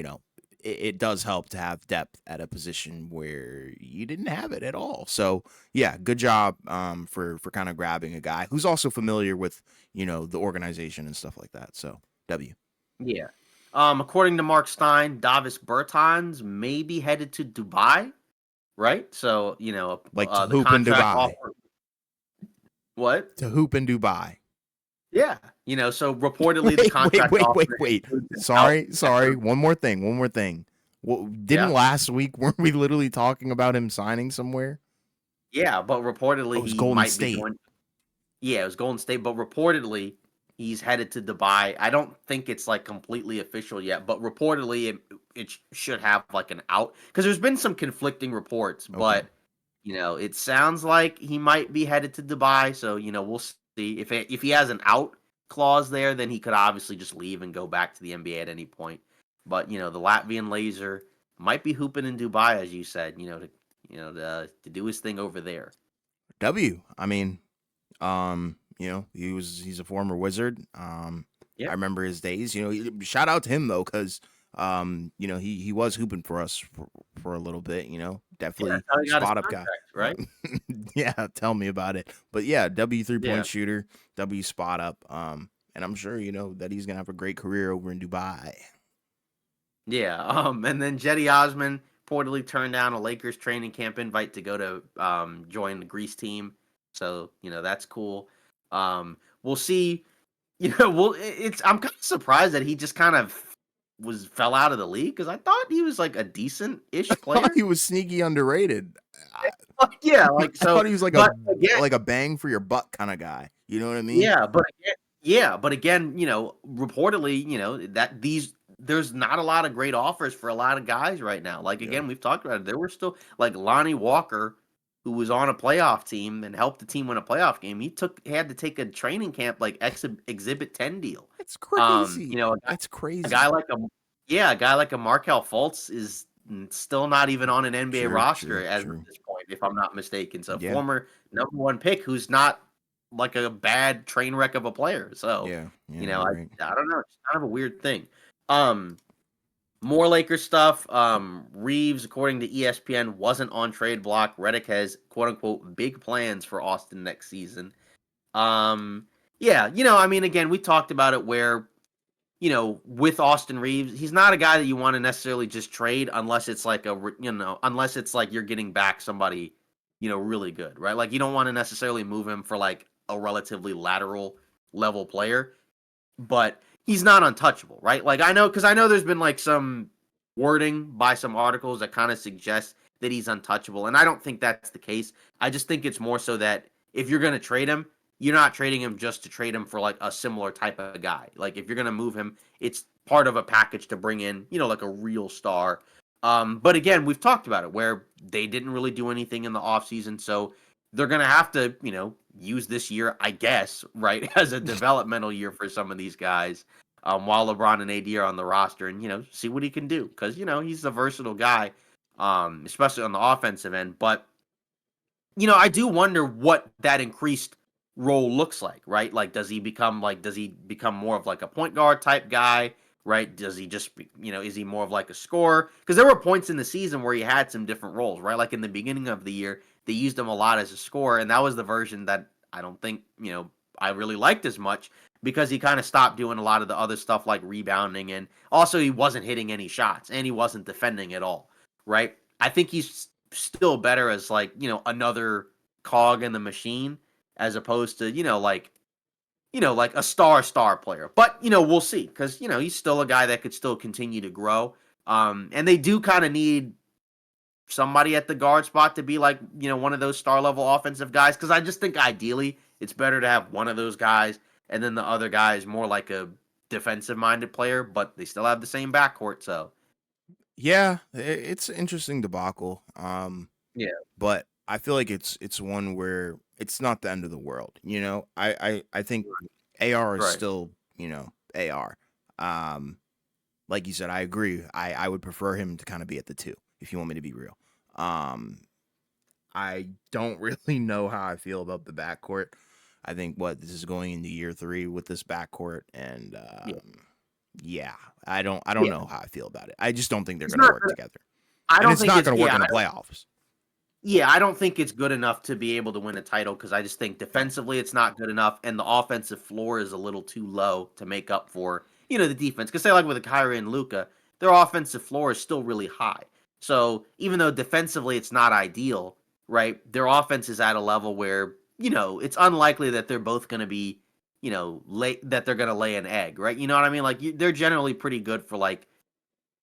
it does help to have depth at a position where you didn't have it at all. So yeah, good job for kind of grabbing a guy who's also familiar with the organization and stuff like that. So W. Yeah. According to Mark Stein, Davis Bertans may be headed to Dubai, right? So, Like to the hoop in contract Dubai. offer. What? To hoop in Dubai. Yeah. So reportedly the Wait, contract offer wait. includes an out. Sorry. One more thing. Well, didn't Yeah. last week weren't we literally talking about him signing somewhere? Yeah, but Oh, reportedly it was he Golden might be State. going. Yeah, it was Golden State, but reportedly he's headed to Dubai. I don't think it's like completely official yet, but reportedly it should have like an out, because there's been some conflicting reports, Okay. but it sounds like he might be headed to Dubai. So we'll see if he has an out clause there, then he could obviously just leave and go back to the NBA at any point. But the Latvian laser might be hooping in Dubai, as you said. To do his thing over there. W. I mean, he's a former Wizard. I Yeah, remember his days. Shout out to him though, because he was hooping for us for a little bit. yeah, Definitely that's how he got his spot up guy. contract, right? Yeah, tell me about it. But yeah, W 3 point Yeah. shooter, W spot up. And I'm sure that he's gonna have a great career over in Dubai. Yeah, and then Jetty Osman reportedly turned down a Lakers training camp invite to go to join the Greece team. So that's cool. We'll see. I'm kind of surprised that he just kind of fell out of the league, because I thought he was like a decent ish Thought player. he was sneaky underrated. Yeah, like I thought so, he was but again, like a bang for your buck kind of guy. You know what I mean? yeah, but again, reportedly, that there's not a lot of great offers for a lot of guys right now. Like Yeah. again, we've talked about it. There were still like Lonnie Walker, who was on a playoff team and helped the team win a playoff game. He had to take a training camp like Exhibit 10 deal. It's crazy. A It's a crazy. guy like a guy like a Markel Fultz is still not even on an NBA roster as of True. this point, if I'm not mistaken. So Yeah. former number one pick who's not like a bad train wreck of a player. So, Yeah. Yeah. I, Right. I don't know. It's kind of a weird thing. Um, More Lakers stuff. Reeves, according to ESPN, wasn't on trade block. Redick has quote unquote big plans for Austin next season. Yeah, I mean, again, we talked about it where, with Austin Reeves, he's not a guy that you want to necessarily just trade unless it's like unless it's like you're getting back somebody, really good, right? Like you don't want to necessarily move him for like a relatively lateral level player, but he's not untouchable, right? Like I know there's been like some wording by some articles that kind of suggest that he's untouchable, and I don't think that's the case. I just think it's more so that if you're going to trade him, you're not trading him just to trade him for like a similar type of guy. Like if you're going to move him, it's part of a package to bring in, like a real star. But again, we've talked about it where they didn't really do anything in the offseason, so they're going to have to, use this year, I guess, right, as a developmental year for some of these guys, while LeBron and AD are on the roster, and see what he can do because he's a versatile guy, especially on the offensive end. But I do wonder what that increased role looks like, right? Like, does he become more of like a point guard type guy, right? Does he just, is he more of like a scorer? Because there were points in the season where he had some different roles, right? Like in the beginning of the year, they used him a lot as a scorer, and that was the version that I don't think, I really liked as much because he kind of stopped doing a lot of the other stuff like rebounding, and also he wasn't hitting any shots and he wasn't defending at all, right? I think he's still better as like, another cog in the machine as opposed to, like a star player. But, we'll see cuz he's still a guy that could still continue to grow. And they do kind of need somebody at the guard spot to be like, one of those star level offensive guys cuz I just think ideally it's better to have one of those guys and then the other guy is more like a defensive minded player, but they still have the same backcourt, so Yeah, it's an interesting debacle. yeah, But I feel like it's one where it's not the end of the world. I think AR is right. still AR. Like you said, I agree. I would prefer him to kind of be at the two if you want me to be real. Um, I don't really know how I feel about the backcourt. I think this is going into year 3 with this backcourt, and Yeah. yeah, I don't Yeah. know how I feel about it. I just don't think they're It's going to not work together, I and don't it's think not it's going to work yeah, in the playoffs. yeah, I don't think it's good enough to be able to win a title because I just think No, defensively it's not good enough, and the offensive floor is a little too low to make up for the defense. Because say like with Kyrie and Luca, their offensive floor is still really high. So even though defensively it's not ideal, right? Their offense is at a level where it's unlikely that they're both going to be that they're going to lay an egg, right? You know what I mean? Like they're generally pretty good for like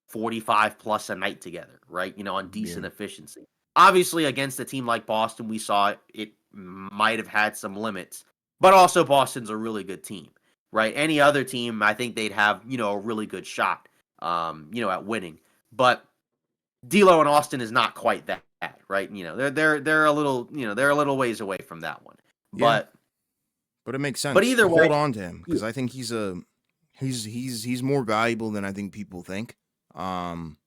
45 plus a night together, right? On yeah, decent efficiency. Obviously, against a team like Boston, we saw it might have had some limits, but also Boston's a really good team, right? Any other team, I think they'd have, a really good shot, at winning. But D'Lo and Austin is not quite that, right? They're a little, they're a little ways away from that one. yeah. But But it makes but sense. either way, Hold on to him yeah, because I think he's more valuable than I think people think. Um,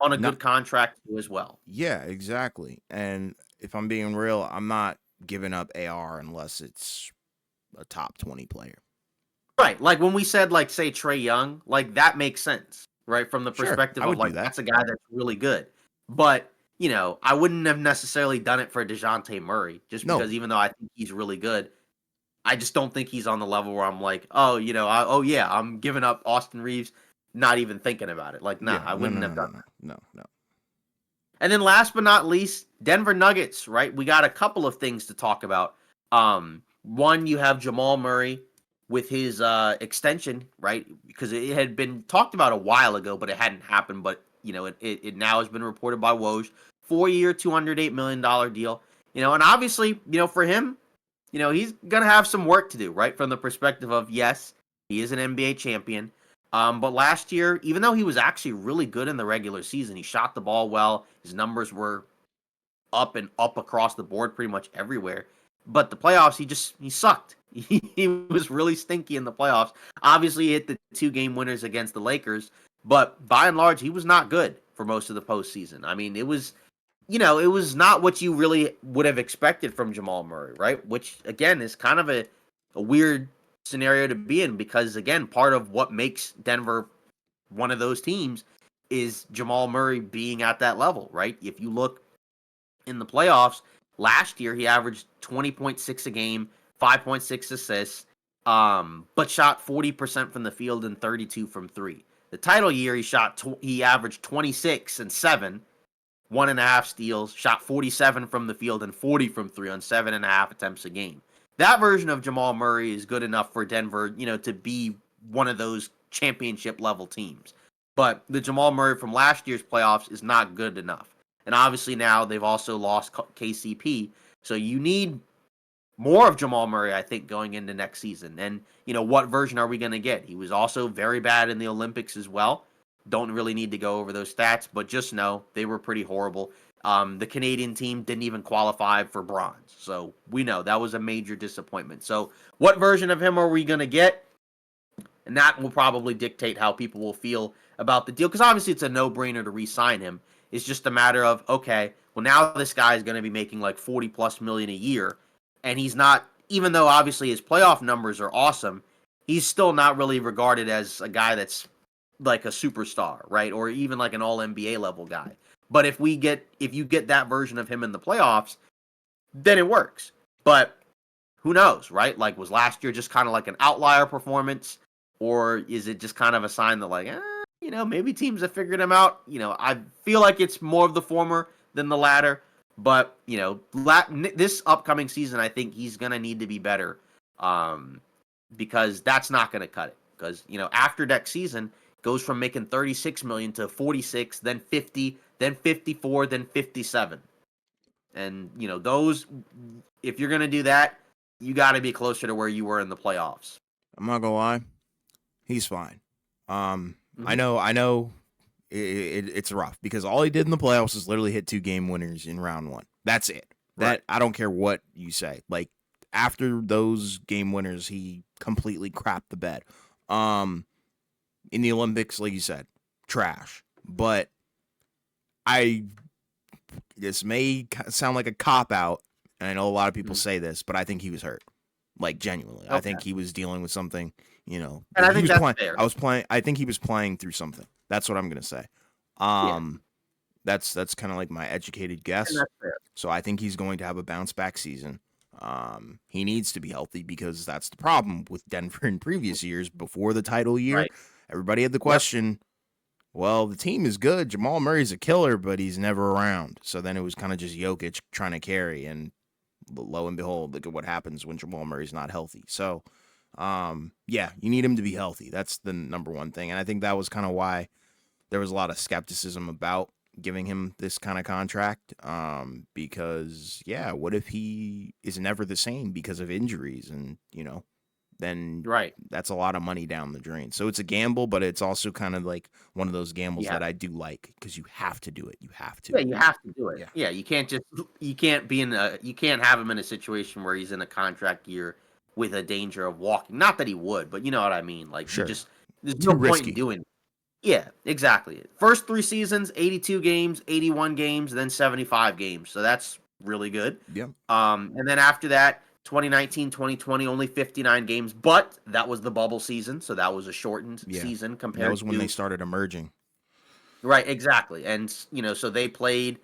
on a not good contract too as well. Yeah, exactly. And if I'm being real, I'm not giving up AR unless it's a top 20 player. Right, like, when we said, like, say, Trey Young, like, that makes sense, right, from the Sure, perspective I of, would do like, that. that's a guy that's really good, but, I wouldn't have necessarily done it for DeJounte Murray, just No, because even though I think he's really good, I just don't think he's on the level where I'm like, "Oh, oh, yeah, I'm giving up Austin Reeves, not even thinking about it." Like, nah, yeah, I no, wouldn't no, have no, done no, no, no, no. and then last but not least, Denver Nuggets, right? We got a couple of things to talk about. One, you have Jamal Murray with his extension, right? Because it had been talked about a while ago, but it hadn't happened. But it now has been reported by Woj, 4 year, $208 million deal. And obviously, for him, he's gonna have some work to do, right? From the perspective of yes, he is an NBA champion. But last year, even though he was actually really good in the regular season, he shot the ball well. His numbers were up and up across the board pretty much everywhere. But the playoffs, he sucked. He was really stinky in the playoffs. Obviously, he hit the 2 game winners against the Lakers, but by and large, he was not good for most of the postseason. I mean, it was not what you really would have expected from Jamal Murray, right? Which again is kind of a weird scenario to be in because again, part of what makes Denver one of those teams is Jamal Murray being at that level, right? If you look in the playoffs last year, he averaged 20.6 a game, 5.6 assists, but shot 40% from the field and 32 from three. The title year, he averaged 26 and 7, 1.5 steals, shot 47 from the field and 40 from three on 7.5 attempts a game. that version of Jamal Murray is good enough for Denver, to be one of those championship level teams. But the Jamal Murray from last year's playoffs is not good enough. And obviously now they've also lost KCP. So you need more of Jamal Murray, I think, going into next season. And, what version are we going to get? He was also very bad in the Olympics as well. Don't really need to go over those stats, but just know they were pretty horrible. The Canadian team didn't even qualify for bronze. So we know that was a major disappointment. So what version of him are we going to get? And that will probably dictate how people will feel about the deal. Because obviously it's a no-brainer to re-sign him. It's just a matter of, okay, well, now this guy is going to be making like 40 plus million a year. And he's not, even though obviously his playoff numbers are awesome, he's still not really regarded as a guy that's like a superstar, right? Or even like an all NBA level guy. But if you get that version of him in the playoffs, then it works. But who knows, right? Like, was last year just kind of like an outlier performance, or is it just kind of a sign that like, maybe teams have figured him out? I feel like it's more of the former than the latter. But this upcoming season, I think he's gonna need to be better, because that's not gonna cut it. Because after next season, goes from making 36 million to 46, then 50, then 54, then 57. And those, if you're gonna do that, you got to be closer to where you were in the playoffs. I'm not gonna lie, he's fine. I Mm-hmm. know, it's rough because all he did in the playoffs is literally hit 2 game winners in round one. That's it. Right. I don't care what you say. Like after those game winners, he completely crapped the bed. In the Olympics, like you said, trash. But I this may sound like a cop out, and I know a lot of people Mm-hmm. say this, but I think he was hurt. Like genuinely, I Okay. think he was dealing with something. And I He think was that's playing. fair. I was playing. I think he was playing through something. That's what I'm gonna say. Yeah. Um, that's kind of like my educated And guess. that's fair. So I think he's going to have a bounce back season. He needs to be healthy because that's the problem with Denver in previous years. Before the title year, Right. everybody had the Yep. question, well, the team is good. Jamal Murray's a killer, but he's never around. So then it was kind of just Jokic trying to carry, and lo and behold, look at what happens when Jamal Murray's not healthy. So, yeah, you need him to be healthy. That's the number one thing, and I think that was kind of why there was a lot of skepticism about giving him this kind of contract. Because yeah, what if he is never the same because of injuries, and then Right. that's a lot of money down the drain. So it's a gamble, but it's also kind of like one of those gambles Yeah. that I do like because you have to do it. You have to. Yeah. You have to do it. Yeah. Yeah. You can't have him in a situation where he's in a contract year with a danger of walking. Not that he would, but you know what I mean. Like Sure. there's Too no point in risky. doing. Yeah, exactly. First 3 seasons, 82 games, 81 games, then 75 games. So that's really good. Yeah. And then after that, 2019, 2020, only 59 games, but that was the bubble season, so that was a shortened Yeah. season And that compared was when they to. started emerging. Right, exactly. And so they played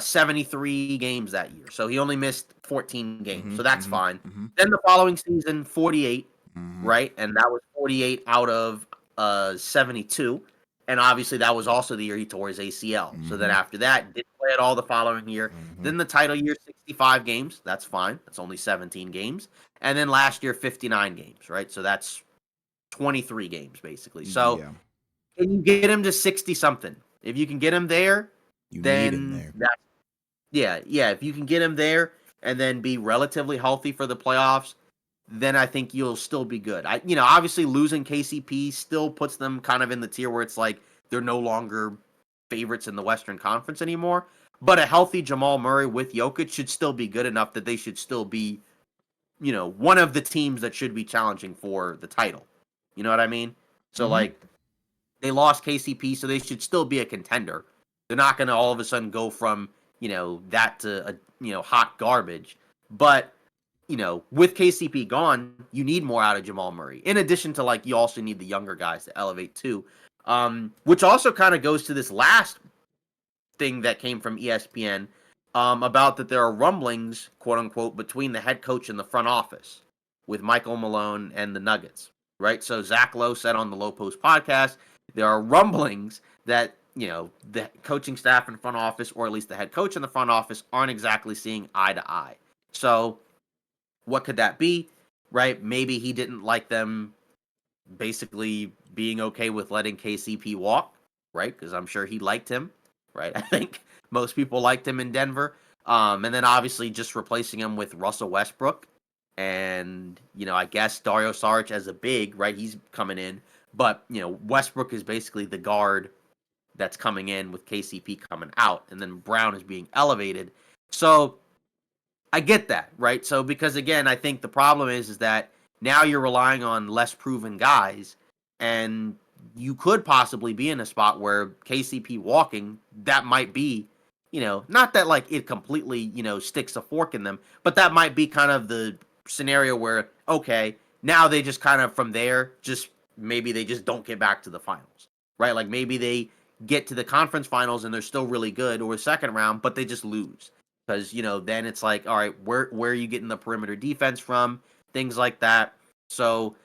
73 games that year. So he only missed 14 games. Mm-hmm. So that's Mm-hmm. fine. Mm-hmm. Then the following season, 48, Mm-hmm. right? And that was 48 out of 72. And obviously that was also the year he tore his ACL. So then Mm-hmm. after that, didn't play at all the following year. Mm-hmm. Then the title year, 65 games. That's fine. That's only 17 games. And then last year, 59 games, right? So that's 23 games basically. So Yeah. can you get him to 60 something? If you can get him there, You need him then there. yeah. If you can get him there and then be relatively healthy for the playoffs, then I think you'll still be good. Obviously losing KCP still puts them kind of in the tier where it's like they're no longer favorites in the Western Conference anymore. But a healthy Jamal Murray with Jokic should still be good enough that they should still be, one of the teams that should be challenging for the title. You know what I mean? So Mm-hmm. like they lost KCP, so they should still be a contender. They're not going to all of a sudden go from that to hot garbage. But with KCP gone, you need more out of Jamal Murray. In addition to like you also need the younger guys to elevate too. Which also kind of goes to this last thing that came from ESPN about that there are rumblings, quote unquote, between the head coach and the front office with Michael Malone and the Nuggets, right? So Zach Lowe said on the Low Post podcast, there are rumblings that, the coaching staff and front office, or at least the head coach and the front office, aren't exactly seeing eye to eye. So What could that be? Right? Maybe he didn't like them basically being okay with letting KCP walk, right? Because I'm sure he liked him, right? I think most people liked him in Denver. And then obviously just replacing him with Russell Westbrook. And, I guess Dario Saric as a big, right? He's coming in. But, Westbrook is basically the guard that's coming in with KCP coming out. And then Brown is being elevated. So I get that, right? So because again, I think the problem is that now you're relying on less proven guys, and you could possibly be in a spot where KCP walking, that might be, not that like it completely, sticks a fork in them, but that might be kind of the scenario where okay, now they just kind of from there just maybe they just don't get back to the finals, right? Like maybe they get to the conference finals and they're still really good or second round, but they just lose because then it's like all right, where are you getting the perimeter defense from, things like that. So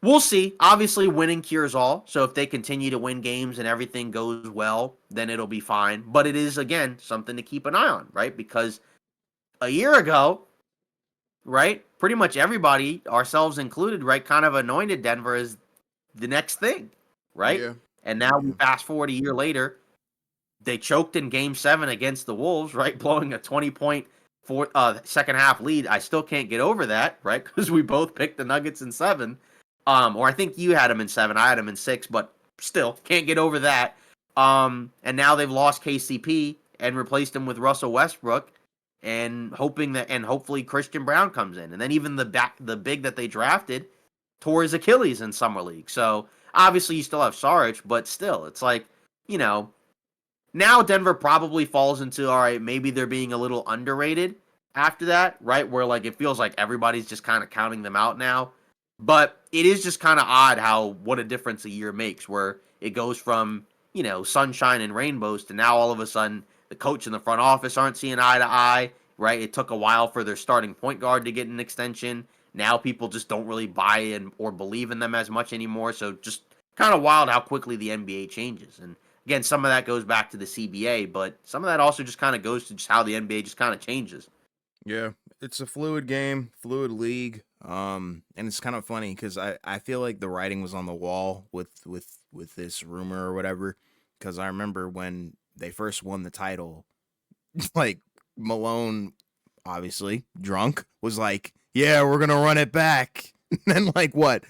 we'll see. Obviously winning cures all, so if they continue to win games and everything goes well, then it'll be fine. But it is again something to keep an eye on, right? Because a year ago, right, pretty much everybody, ourselves included, right, kind of anointed Denver as the next thing, right? Yeah. And now we Yeah. fast forward a year later, they choked in game 7 against the Wolves, right? Blowing a 20-point second half lead. I still can't get over that, right? Because we both picked the Nuggets in 7. Or I think you had them in 7, I had them in 6, but still can't get over that. And now they've lost KCP and replaced him with Russell Westbrook and hopefully Christian Brown comes in. And then even the big that they drafted tore his Achilles in summer league. So obviously you still have Saric, but still, it's like, you know, now Denver probably falls into all right, maybe they're being a little underrated after that, right? Where like it feels like everybody's just kind of counting them out now. But it is just kind of odd how what a difference a year makes where it goes from, sunshine and rainbows to now all of a sudden the coach and the front office aren't seeing eye to eye, right? It took a while for their starting point guard to get an extension. Now people just don't really buy in or believe in them as much anymore. So just kind of wild how quickly the NBA changes. And again, some of that goes back to the CBA, but some of that also just kind of goes to just how the NBA just kind of changes. Yeah, it's a fluid game, fluid league. And it's kind of funny because I feel like the writing was on the wall with this rumor or whatever. Because I remember when they first won the title, like Malone, obviously drunk, was like, "Yeah, we're gonna run it back." And then like what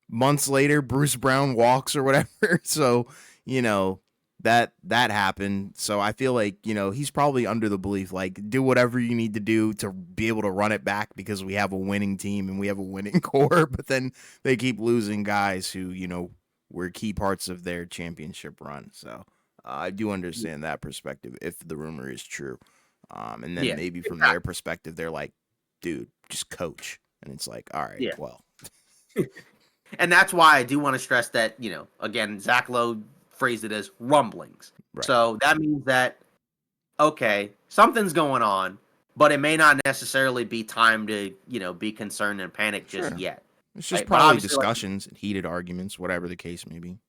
months later, Bruce Brown walks or whatever. So you know that happened. So I feel like he's probably under the belief like do whatever you need to do to be able to run it back because we have a winning team and we have a winning core. But then they keep losing guys who were key parts of their championship run. So I do understand that perspective if the rumor is true. And then Yeah, maybe from their exactly. perspective, they're like, dude, just coach. And it's like, all right, Yeah. well, And that's why I do want to stress that, again, Zach Lowe phrased it as rumblings. right. So that means that, okay, something's going on, but it may not necessarily be time to, be concerned and panic just Sure. yet. It's just Right. But probably obviously, like, discussions and heated arguments, whatever the case may be.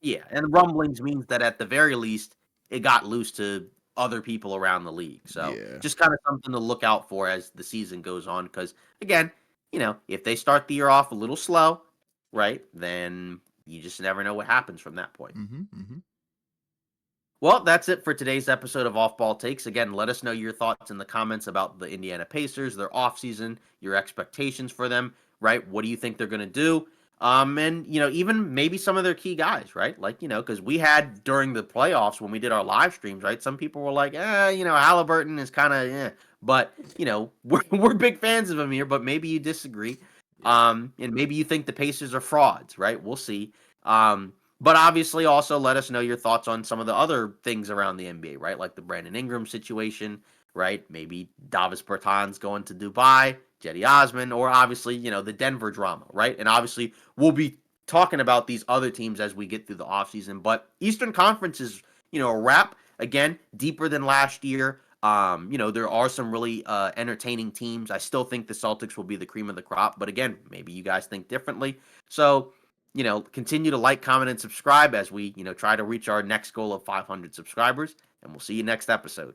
yeah, and rumblings means that at the very least, it got loose to other people around the league. So Yeah. just kind of something to look out for as the season goes on. Because again, if they start the year off a little slow, right, then you just never know what happens from that point. Mm-hmm. Mm-hmm. Well, that's it for today's episode of Off Ball Takes. Again, let us know your thoughts in the comments about the Indiana Pacers, their offseason, your expectations for them, right? What do you think they're going to do? And even maybe some of their key guys, right? Like, because we had during the playoffs when we did our live streams, right? Some people were like, Halliburton is kind of, but we're big fans of him here, but maybe you disagree. Yeah. And maybe you think the Pacers are frauds, right? We'll see. But obviously, also let us know your thoughts on some of the other things around the NBA, right? Like the Brandon Ingram situation, right? Maybe Davis Bertans going to Dubai, Jetty Osman, or obviously, the Denver drama, right? And obviously, we'll be talking about these other teams as we get through the offseason. But Eastern Conference is, a wrap. Again, deeper than last year. There are some really entertaining teams. I still think the Celtics will be the cream of the crop. But again, maybe you guys think differently. So, continue to like, comment, and subscribe as we, try to reach our next goal of 500 subscribers. And we'll see you next episode.